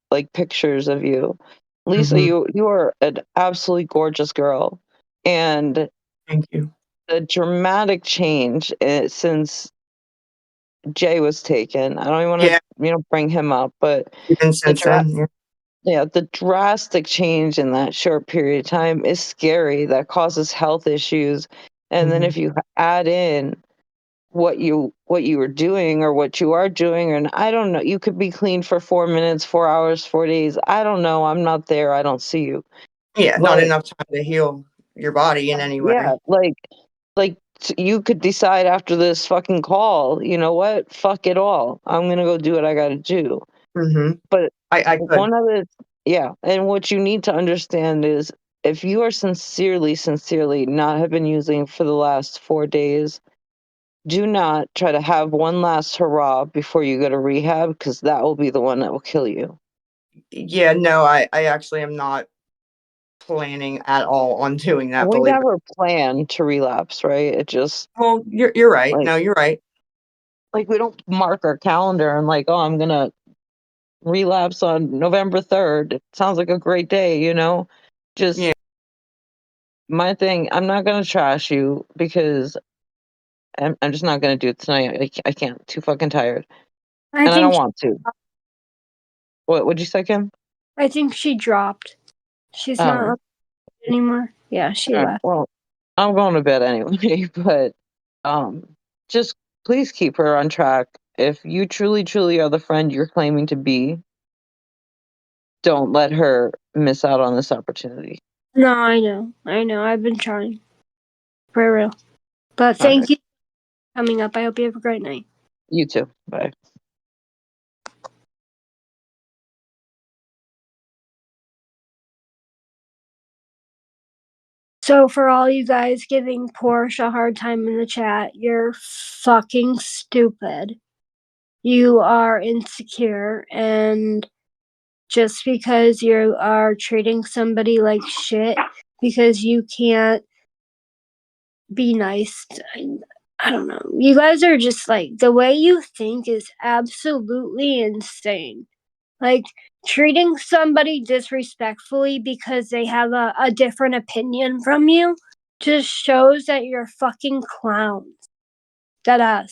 like pictures of you, Lisa, you are an absolutely gorgeous girl. And thank you. The dramatic change since Jay was taken. I don't even want to bring him up, but even since then, the drastic change in that short period of time is scary. That causes health issues. And then if you add in what you were doing or what you are doing, and I don't know, you could be clean for 4 minutes, 4 hours, 4 days. I don't know. I'm not there. I don't see you. Yeah, not enough time to heal your body in any way. Yeah, like you could decide after this fucking call, you know what? Fuck it all. I'm gonna go do what I gotta do. But I could. one other, and what you need to understand is if you are sincerely not have been using for the last 4 days, do not try to have one last hurrah before you go to rehab, because that will be the one that will kill you. Yeah, no, I actually am not planning at all on doing that. We Believe never plan to relapse, right? It just well, you're right. like, No, you're right. Like we don't mark our calendar and like, oh, I'm gonna relapse on November 3rd. It sounds like a great day, Just my thing. I'm not gonna trash you because I'm just not gonna do it tonight. I can't. Too fucking tired, and I don't want to. What would you say, Kim? I think she dropped. She's Oh, not anymore. Yeah, she all right. left. Well, I'm going to bed anyway. But just please keep her on track. If you truly are the friend you're claiming to be, don't let her miss out on this opportunity. No, I know. I've been trying. For real. But All thank right. you for coming up. I hope you have a great night. You too. Bye. So for all you guys giving Porsche a hard time in the chat, you're fucking stupid. You are insecure, and just because you are treating somebody like shit because you can't be nice I don't know. You guys are just like, the way you think is absolutely insane. Like, treating somebody disrespectfully because they have a different opinion from you just shows that you're fucking clowns. Deadass.